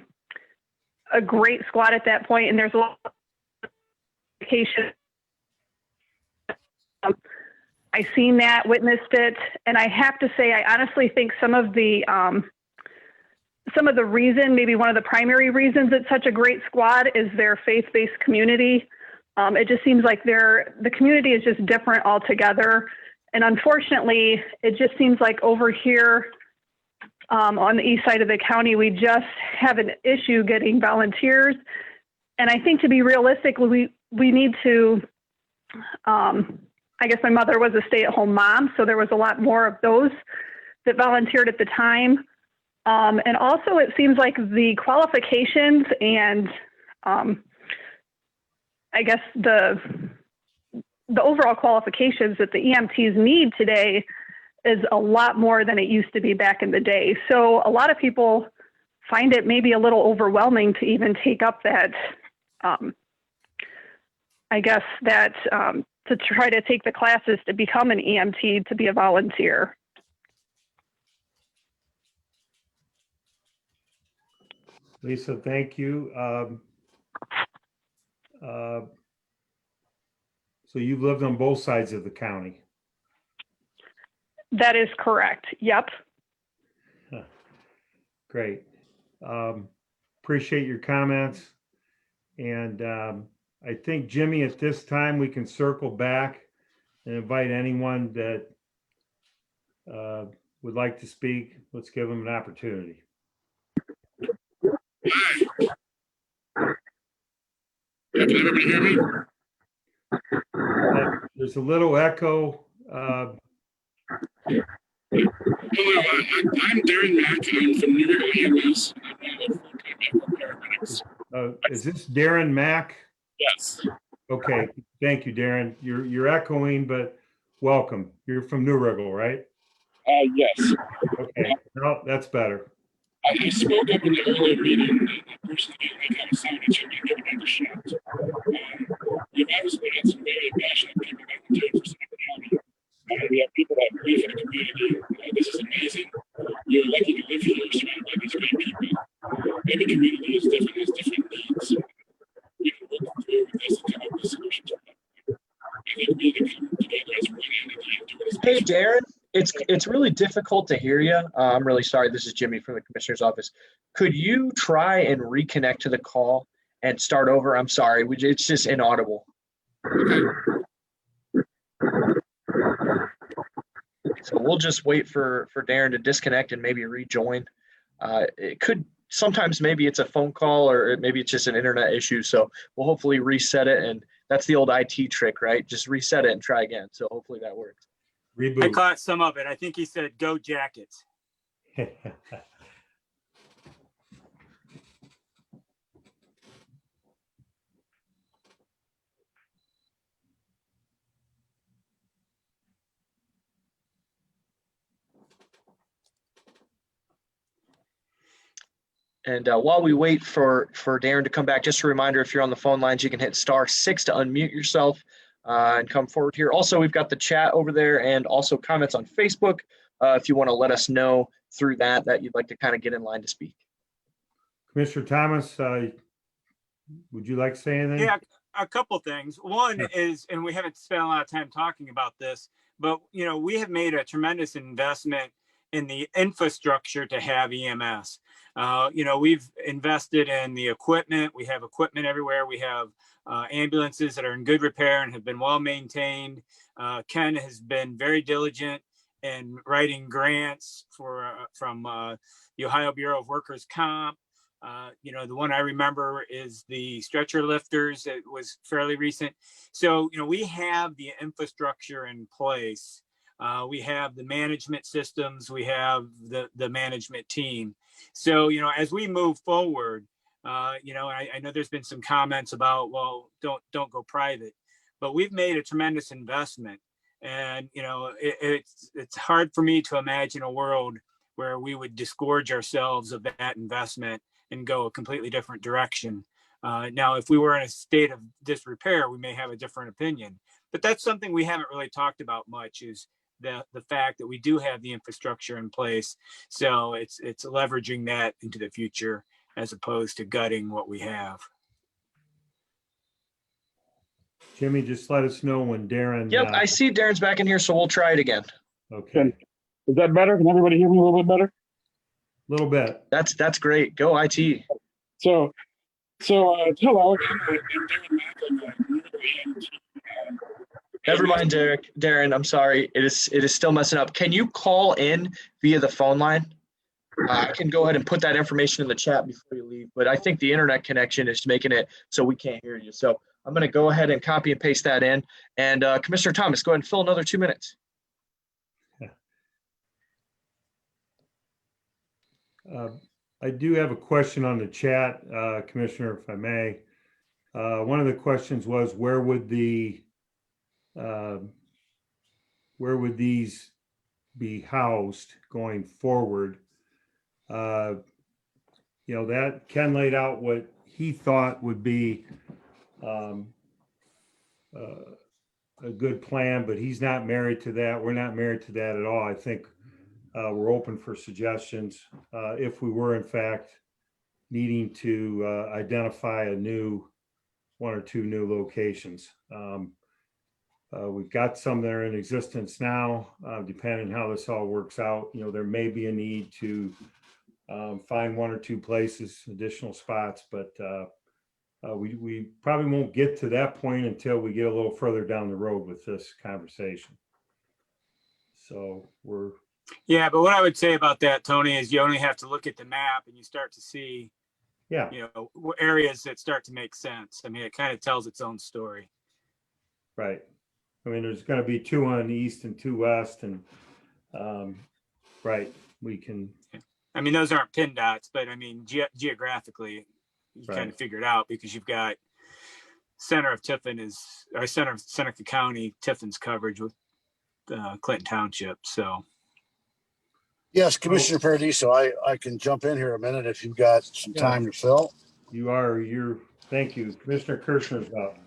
great squad at that point. And there's a lot of education. I seen that, witnessed it, and I have to say, I honestly think some of the reason, maybe one of the primary reasons it's such a great squad is their faith-based community. It just seems like the community is just different altogether. And unfortunately, it just seems like over here on the east side of the county, we just have an issue getting volunteers. And I think to be realistic, we need to, I guess my mother was a stay-at-home mom, so there was a lot more of those that volunteered at the time. And also it seems like the qualifications and I guess the overall qualifications that the EMTs need today is a lot more than it used to be back in the day. So a lot of people find it maybe a little overwhelming to even take up that, I guess that to try to take the classes to become an EMT, to be a volunteer. Lisa, thank you. So you've lived on both sides of the county. That is correct. Yep. Huh. Great. Appreciate your comments. And I think, Jimmy, at this time, we can circle back and invite anyone that would like to speak. Let's give them an opportunity. Can everybody hear me? There's a little echo. Hello, I'm Darren Mack. I'm from New York EMS. medical paramedics. Is this Darren Mack? Yes. Okay, thank you, Darren. You're echoing, but welcome. You're from New Riggle, right? Yes. Okay, no, that's better. I spoke up in the earlier meeting, and the person that I kind of sounded should be given another shot. You've obviously had some very passionate people volunteering for South County. We have people that believe in the community. This is amazing. You're lucky to live here, surrounded by these great people. Every community is different, has different needs. We can work through this and come up with solutions. I think we can come together as one entity and do it as Hey, Darren, it's really difficult to hear you. I'm really sorry. This is Jimmy from the commissioner's office. Could you try and reconnect to the call and start over? I'm sorry. It's just inaudible. So we'll just wait for Darren to disconnect and maybe rejoin. It could sometimes maybe it's a phone call or maybe it's just an internet issue. So we'll hopefully reset it. And that's the old IT trick, right? Just reset it and try again. So hopefully that works. Reboot. I caught some of it. I think he said, "Go Jackets." And while we wait for Darren to come back, just a reminder, if you're on the phone lines, you can hit *6 to unmute yourself and come forward here. Also, we've got the chat over there and also comments on Facebook. If you want to let us know through that you'd like to kind of get in line to speak. Commissioner Thomas, would you like to say anything? Yeah, a couple things. One is, and we haven't spent a lot of time talking about this, but we have made a tremendous investment in the infrastructure to have EMS. We've invested in the equipment. We have equipment everywhere. We have ambulances that are in good repair and have been well maintained. Ken has been very diligent in writing grants from the Ohio Bureau of Workers' Comp. The one I remember is the stretcher lifters. It was fairly recent. So, we have the infrastructure in place. We have the management systems. We have the management team. So, as we move forward, I know there's been some comments about, well, don't go private, but we've made a tremendous investment. And, it's hard for me to imagine a world where we would disgorge ourselves of that investment and go a completely different direction. Now, if we were in a state of disrepair, we may have a different opinion, but that's something we haven't really talked about much, is the fact that we do have the infrastructure in place. So it's leveraging that into the future as opposed to gutting what we have. Jimmy, just let us know when Darren. Yep, I see Darren's back in here, so we'll try it again. Okay. Is that better? Can everybody hear me a little bit better? A little bit. That's great. Go IT. So tell Alex. Never mind, Darren. I'm sorry. It is still messing up. Can you call in via the phone line? I can go ahead and put that information in the chat before you leave, but I think the internet connection is making it so we can't hear you. So I'm going to go ahead and copy and paste that in. And Commissioner Thomas, go ahead and fill another 2 minutes. I do have a question on the chat, Commissioner, if I may. One of the questions was, where would these be housed going forward? That Ken laid out what he thought would be a good plan, but he's not married to that. We're not married to that at all. I think we're open for suggestions if we were in fact needing to identify one or two new locations. We've got some that are in existence now. Depending on how this all works out, there may be a need to find one or two places, additional spots, but we probably won't get to that point until we get a little further down the road with this conversation. So Yeah, but what I would say about that, Tony, is you only have to look at the map and you start to see, areas that start to make sense. I mean, it kind of tells its own story. Right. I mean, there's going to be two on the east and two west, and right, we can. I mean, those aren't pin dots, but I mean, geographically, you kind Right. of figure it out because you've got center of Tiffin or center of Seneca County, Tiffin's coverage with Clinton Township. So. Yes, Commissioner Paradiso, I can jump in here a minute if you've got some Yeah. time to fill. Thank you. Commissioner Kirchner's up.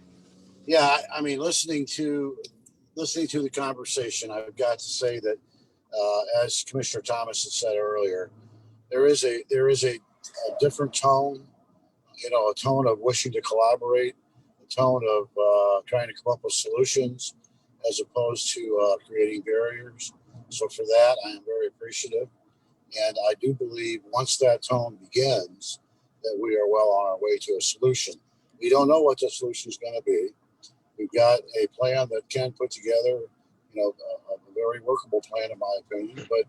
Yeah, I mean, listening to the conversation, I've got to say that, as Commissioner Thomas had said earlier, there is a different tone, a tone of wishing to collaborate, a tone of trying to come up with solutions, as opposed to creating barriers. So for that, I am very appreciative, and I do believe once that tone begins, that we are well on our way to a solution. We don't know what the solution is going to be. We've got a plan that Ken put together, a very workable plan in my opinion, but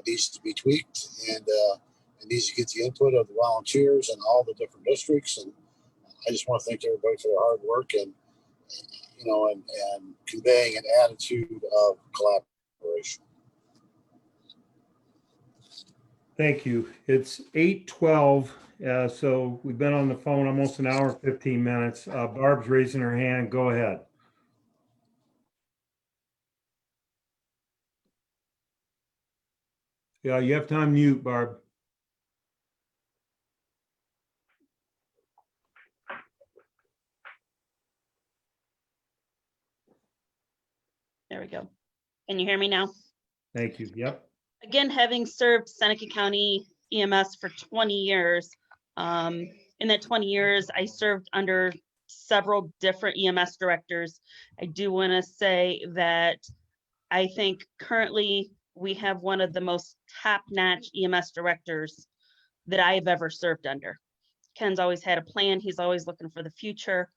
needs to be tweaked, and it needs to get the input of the volunteers and all the different districts. And I just want to thank everybody for their hard work and conveying an attitude of collaboration. Thank you. It's 8:12. So we've been on the phone almost an hour, 15 minutes. Barb's raising her hand. Go ahead. Yeah, you have to unmute, Barb. There we go. Can you hear me now? Thank you. Yep. Again, having served Seneca County EMS for 20 years, in that 20 years, I served under several different EMS directors. I do want to say that I think currently we have one of the most top-notch EMS directors that I've ever served under. Ken's always had a plan. He's always looking for the future.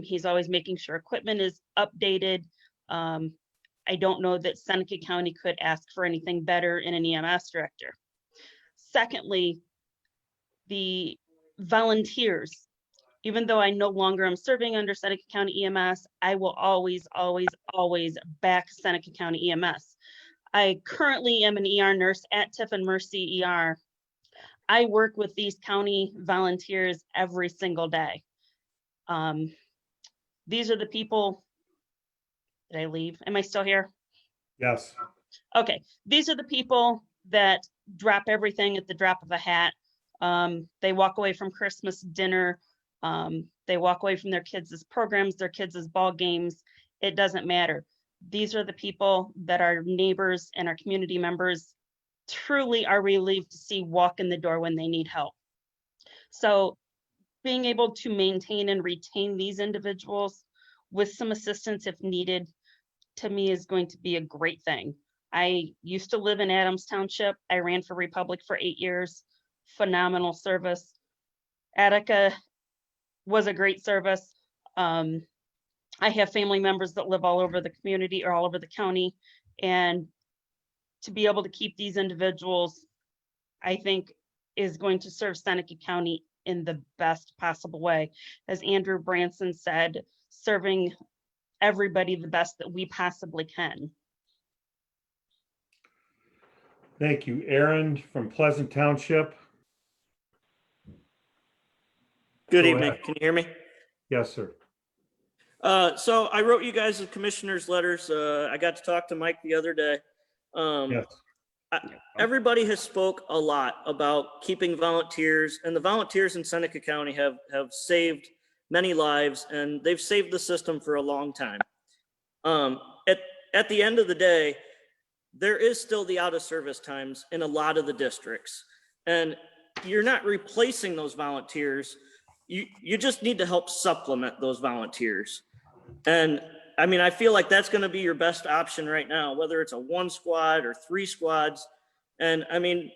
He's always making sure equipment is updated. I don't know that Seneca County could ask for anything better in an EMS director. Secondly, the volunteers. Even though I no longer am serving under Seneca County EMS, I will always, always, always back Seneca County EMS. I currently am an ER nurse at Tiffin Mercy ER. I work with these county volunteers every single day. These are the people. Did I leave? Am I still here? Yes. Okay. These are the people that drop everything at the drop of a hat. They walk away from Christmas dinner. They walk away from their kids' programs, their kids' ball games. It doesn't matter. These are the people that our neighbors and our community members truly are relieved to see walk in the door when they need help. So being able to maintain and retain these individuals with some assistance if needed, to me is going to be a great thing. I used to live in Adams Township. I ran for Republic for 8 years. Phenomenal service. Attica was a great service. I have family members that live all over the community or all over the county, and to be able to keep these individuals, I think, is going to serve Seneca County in the best possible way. As Andrew Branson said, serving everybody the best that we possibly can. Thank you. Aaron from Pleasant Township. Good Go evening. ahead. Can you hear me? Yes, sir. So I wrote you guys the commissioner's letters. I got to talk to Mike the other day. Yes. Everybody has spoke a lot about keeping volunteers, and the volunteers in Seneca County have saved many lives, and they've saved the system for a long time. At the end of the day, there is still the out of service times in a lot of the districts, and you're not replacing those volunteers. You just need to help supplement those volunteers. And I mean, I feel like that's going to be your best option right now, whether it's a 1 squad or 3 squads. And I mean,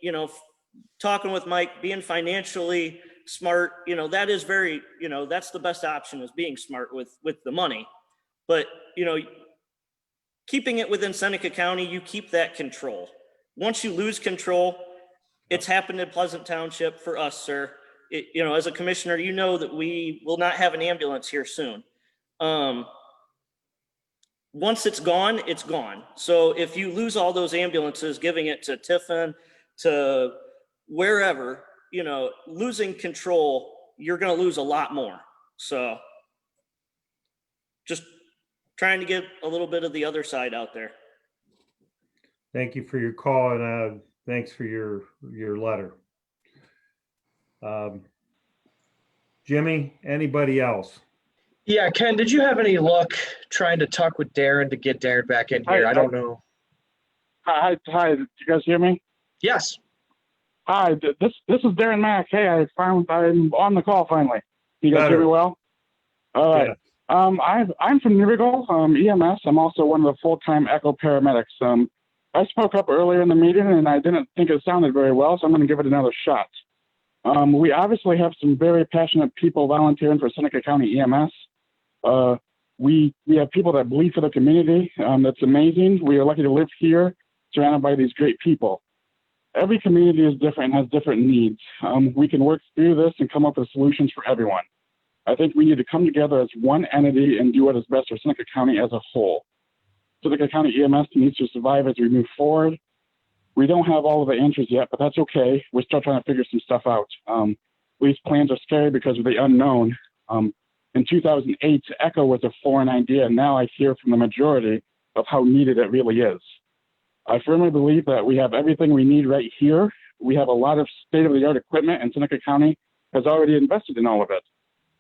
talking with Mike, being financially smart, that is very, that's the best option, is being smart with the money. But, keeping it within Seneca County, you keep that control. Once you lose control, it's happened in Pleasant Township for us, sir. As a commissioner, that we will not have an ambulance here soon. Once it's gone, it's gone. So if you lose all those ambulances, giving it to Tiffin, to wherever, losing control, you're going to lose a lot more. So just trying to get a little bit of the other side out there. Thank you for your call, and thanks for your letter. Jimmy, anybody else? Yeah, Ken, did you have any luck trying to talk with Darren to get Darren back in here? I don't know. Hi, did you guys hear me? Yes. Hi, this is Darren Mack. Hey, I'm on the call finally. You guys hear me well? All right. Yeah. I'm from Newrigal, EMS. I'm also one of the full-time echo paramedics. I spoke up earlier in the meeting and I didn't think it sounded very well, so I'm going to give it another shot. We obviously have some very passionate people volunteering for Seneca County EMS. We have people that bleed for the community. That's amazing. We are lucky to live here, surrounded by these great people. Every community is different and has different needs. We can work through this and come up with solutions for everyone. I think we need to come together as one entity and do what is best for Seneca County as a whole. Seneca County EMS needs to survive as we move forward. We don't have all of the answers yet, but that's okay. We're still trying to figure some stuff out. These plans are scary because of the unknown. In 2008, ECHO was a foreign idea, and now I hear from the majority of how needed it really is. I firmly believe that we have everything we need right here. We have a lot of state-of-the-art equipment, and Seneca County has already invested in all of it.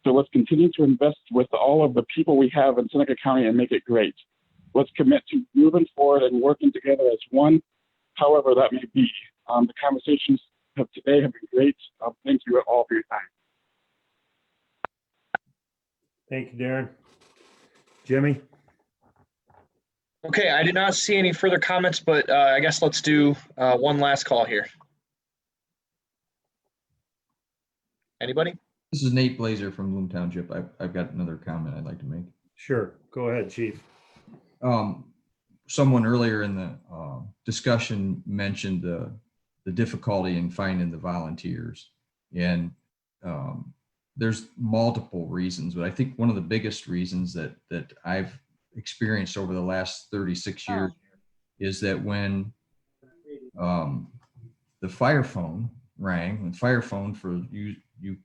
So let's continue to invest with all of the people we have in Seneca County and make it great. Let's commit to moving forward and working together as one, however that may be. The conversations of today have been great. Thank you all for your time. Thank you, Darren. Jimmy? Okay, I did not see any further comments, but I guess let's do one last call here. Anybody? This is Nate Blazer from Bloom Township. I've got another comment I'd like to make. Sure, go ahead, Chief. Someone earlier in the discussion mentioned the difficulty in finding the volunteers, and there's multiple reasons, but I think one of the biggest reasons that I've experienced over the last 36 years is that when the fire phone rang, and fire phone, for you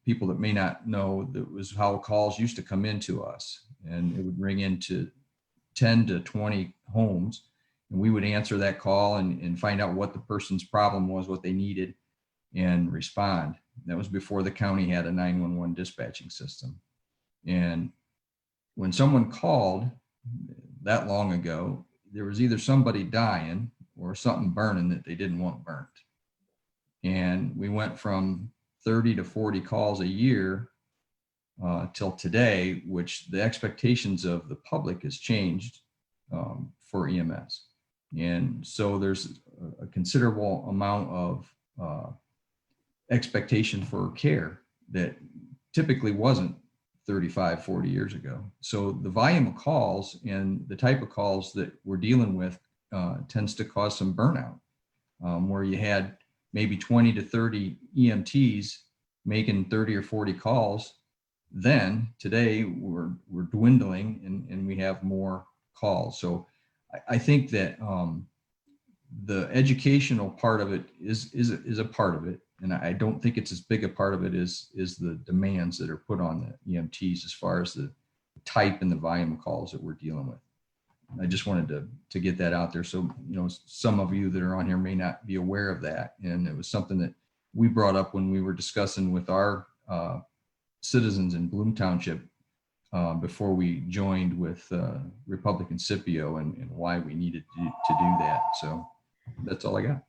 people that may not know, that was how calls used to come into us, and it would ring into 10 to 20 homes, and we would answer that call and find out what the person's problem was, what they needed, and respond. That was before the county had a 911 dispatching system. And when someone called that long ago, there was either somebody dying or something burning that they didn't want burnt. And we went from 30 to 40 calls a year till today, which the expectations of the public has changed for EMS. And so there's a considerable amount of expectation for care that typically wasn't 35, 40 years ago. So the volume of calls and the type of calls that we're dealing with tends to cause some burnout, where you had maybe 20 to 30 EMTs making 30 or 40 calls. Then today we're dwindling and we have more calls. So I think that the educational part of it is a part of it. And I don't think it's as big a part of it is the demands that are put on the EMTs as far as the type and the volume of calls that we're dealing with. I just wanted to get that out there. So, some of you that are on here may not be aware of that. And it was something that we brought up when we were discussing with our citizens in Bloom Township before we joined with Republican Scipio and why we needed to do that. So that's all I got.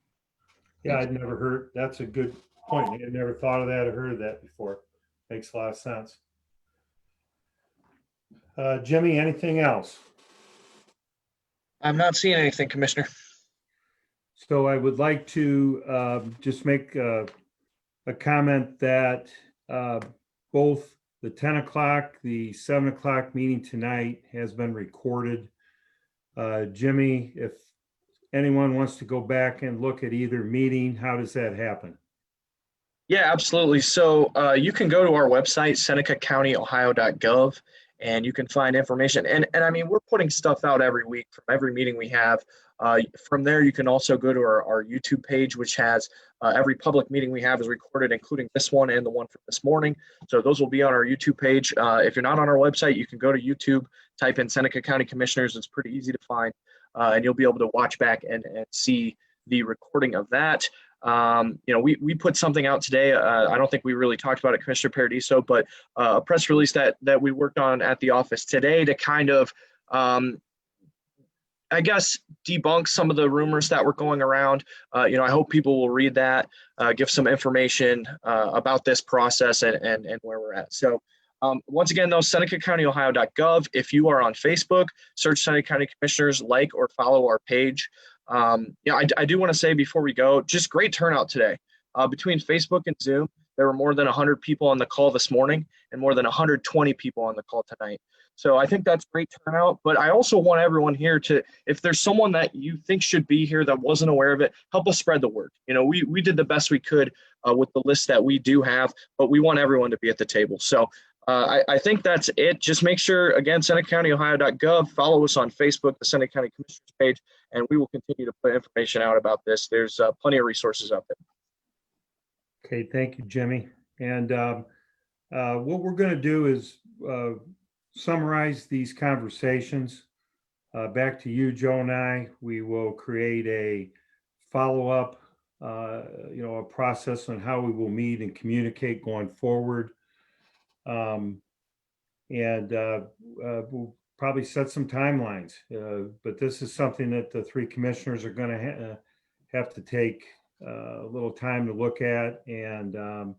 Yeah, I'd never heard, that's a good point. I'd never thought of that or heard of that before. Makes a lot of sense. Jimmy, anything else? I'm not seeing anything, Commissioner. So I would like to just make a comment that both the 10 o'clock, the 7 o'clock meeting tonight has been recorded. Jimmy, if anyone wants to go back and look at either meeting, how does that happen? Yeah, absolutely. So you can go to our website, SenecaCountyOhio.gov, and you can find information. And I mean, we're putting stuff out every week from every meeting we have. From there, you can also go to our YouTube page, which has every public meeting we have is recorded, including this one and the one from this morning. So those will be on our YouTube page. If you're not on our website, you can go to YouTube, type in Seneca County Commissioners. It's pretty easy to find, and you'll be able to watch back and see the recording of that. We put something out today. I don't think we really talked about it, Commissioner Paradiso, but a press release that we worked on at the office today to kind of, I guess, debunk some of the rumors that were going around. I hope people will read that, give some information about this process and where we're at. So once again, though, SenecaCountyOhio.gov. If you are on Facebook, search Seneca County Commissioners, like or follow our page. I do want to say before we go, just great turnout today. Between Facebook and Zoom, there were more than 100 people on the call this morning and more than 120 people on the call tonight. So I think that's great turnout, but I also want everyone here to, if there's someone that you think should be here that wasn't aware of it, help us spread the word. We did the best we could with the list that we do have, but we want everyone to be at the table. So I think that's it. Just make sure, again, SenecaCountyOhio.gov, follow us on Facebook, the Seneca County Commissioners page, and we will continue to put information out about this. There's plenty of resources out there. Okay, thank you, Jimmy. And what we're going to do is summarize these conversations. Back to you, Joe and I. We will create a follow-up, a process on how we will meet and communicate going forward. We'll probably set some timelines, but this is something that the three commissioners are going to have to take a little time to look at, and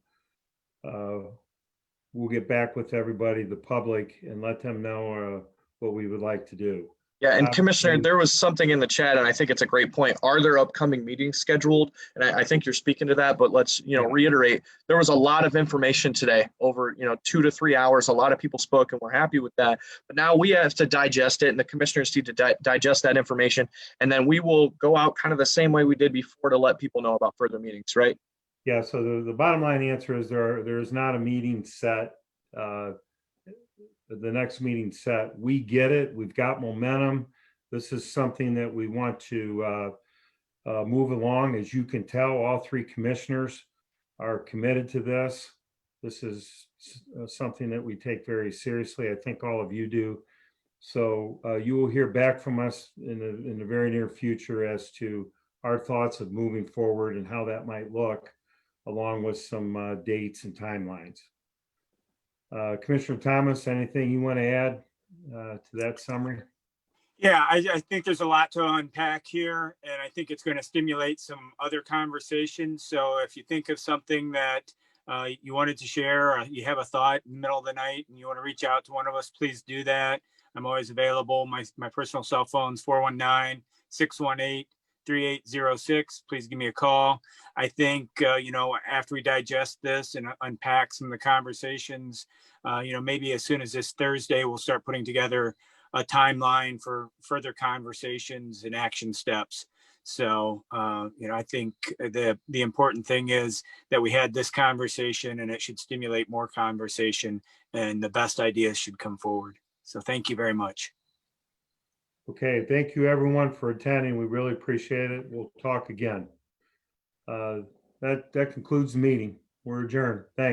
we'll get back with everybody, the public, and let them know what we would like to do. Yeah, and Commissioner, there was something in the chat, and I think it's a great point. Are there upcoming meetings scheduled? And I think you're speaking to that, but let's reiterate. There was a lot of information today, over 2 to 3 hours. A lot of people spoke, and we're happy with that. But now we have to digest it, and the commissioners need to digest that information, and then we will go out kind of the same way we did before to let people know about further meetings, right? Yeah. So the bottom line answer is there is not a meeting set. The next meeting set. We get it. We've got momentum. This is something that we want to move along. As you can tell, all three commissioners are committed to this. This is something that we take very seriously. I think all of you do. So you will hear back from us in the very near future as to our thoughts of moving forward and how that might look, along with some dates and timelines. Commissioner Thomas, anything you want to add to that summary? Yeah, I think there's a lot to unpack here, and I think it's going to stimulate some other conversations. So if you think of something that you wanted to share, or you have a thought in the middle of the night and you want to reach out to one of us, please do that. I'm always available. My personal cell phone is 419-618-3806. Please give me a call. I think, after we digest this and unpack some of the conversations, maybe as soon as this Thursday, we'll start putting together a timeline for further conversations and action steps. So, I think the important thing is that we had this conversation, and it should stimulate more conversation, and the best ideas should come forward. So thank you very much. Okay, thank you everyone for attending. We really appreciate it. We'll talk again. That concludes the meeting. We're adjourned. Thanks.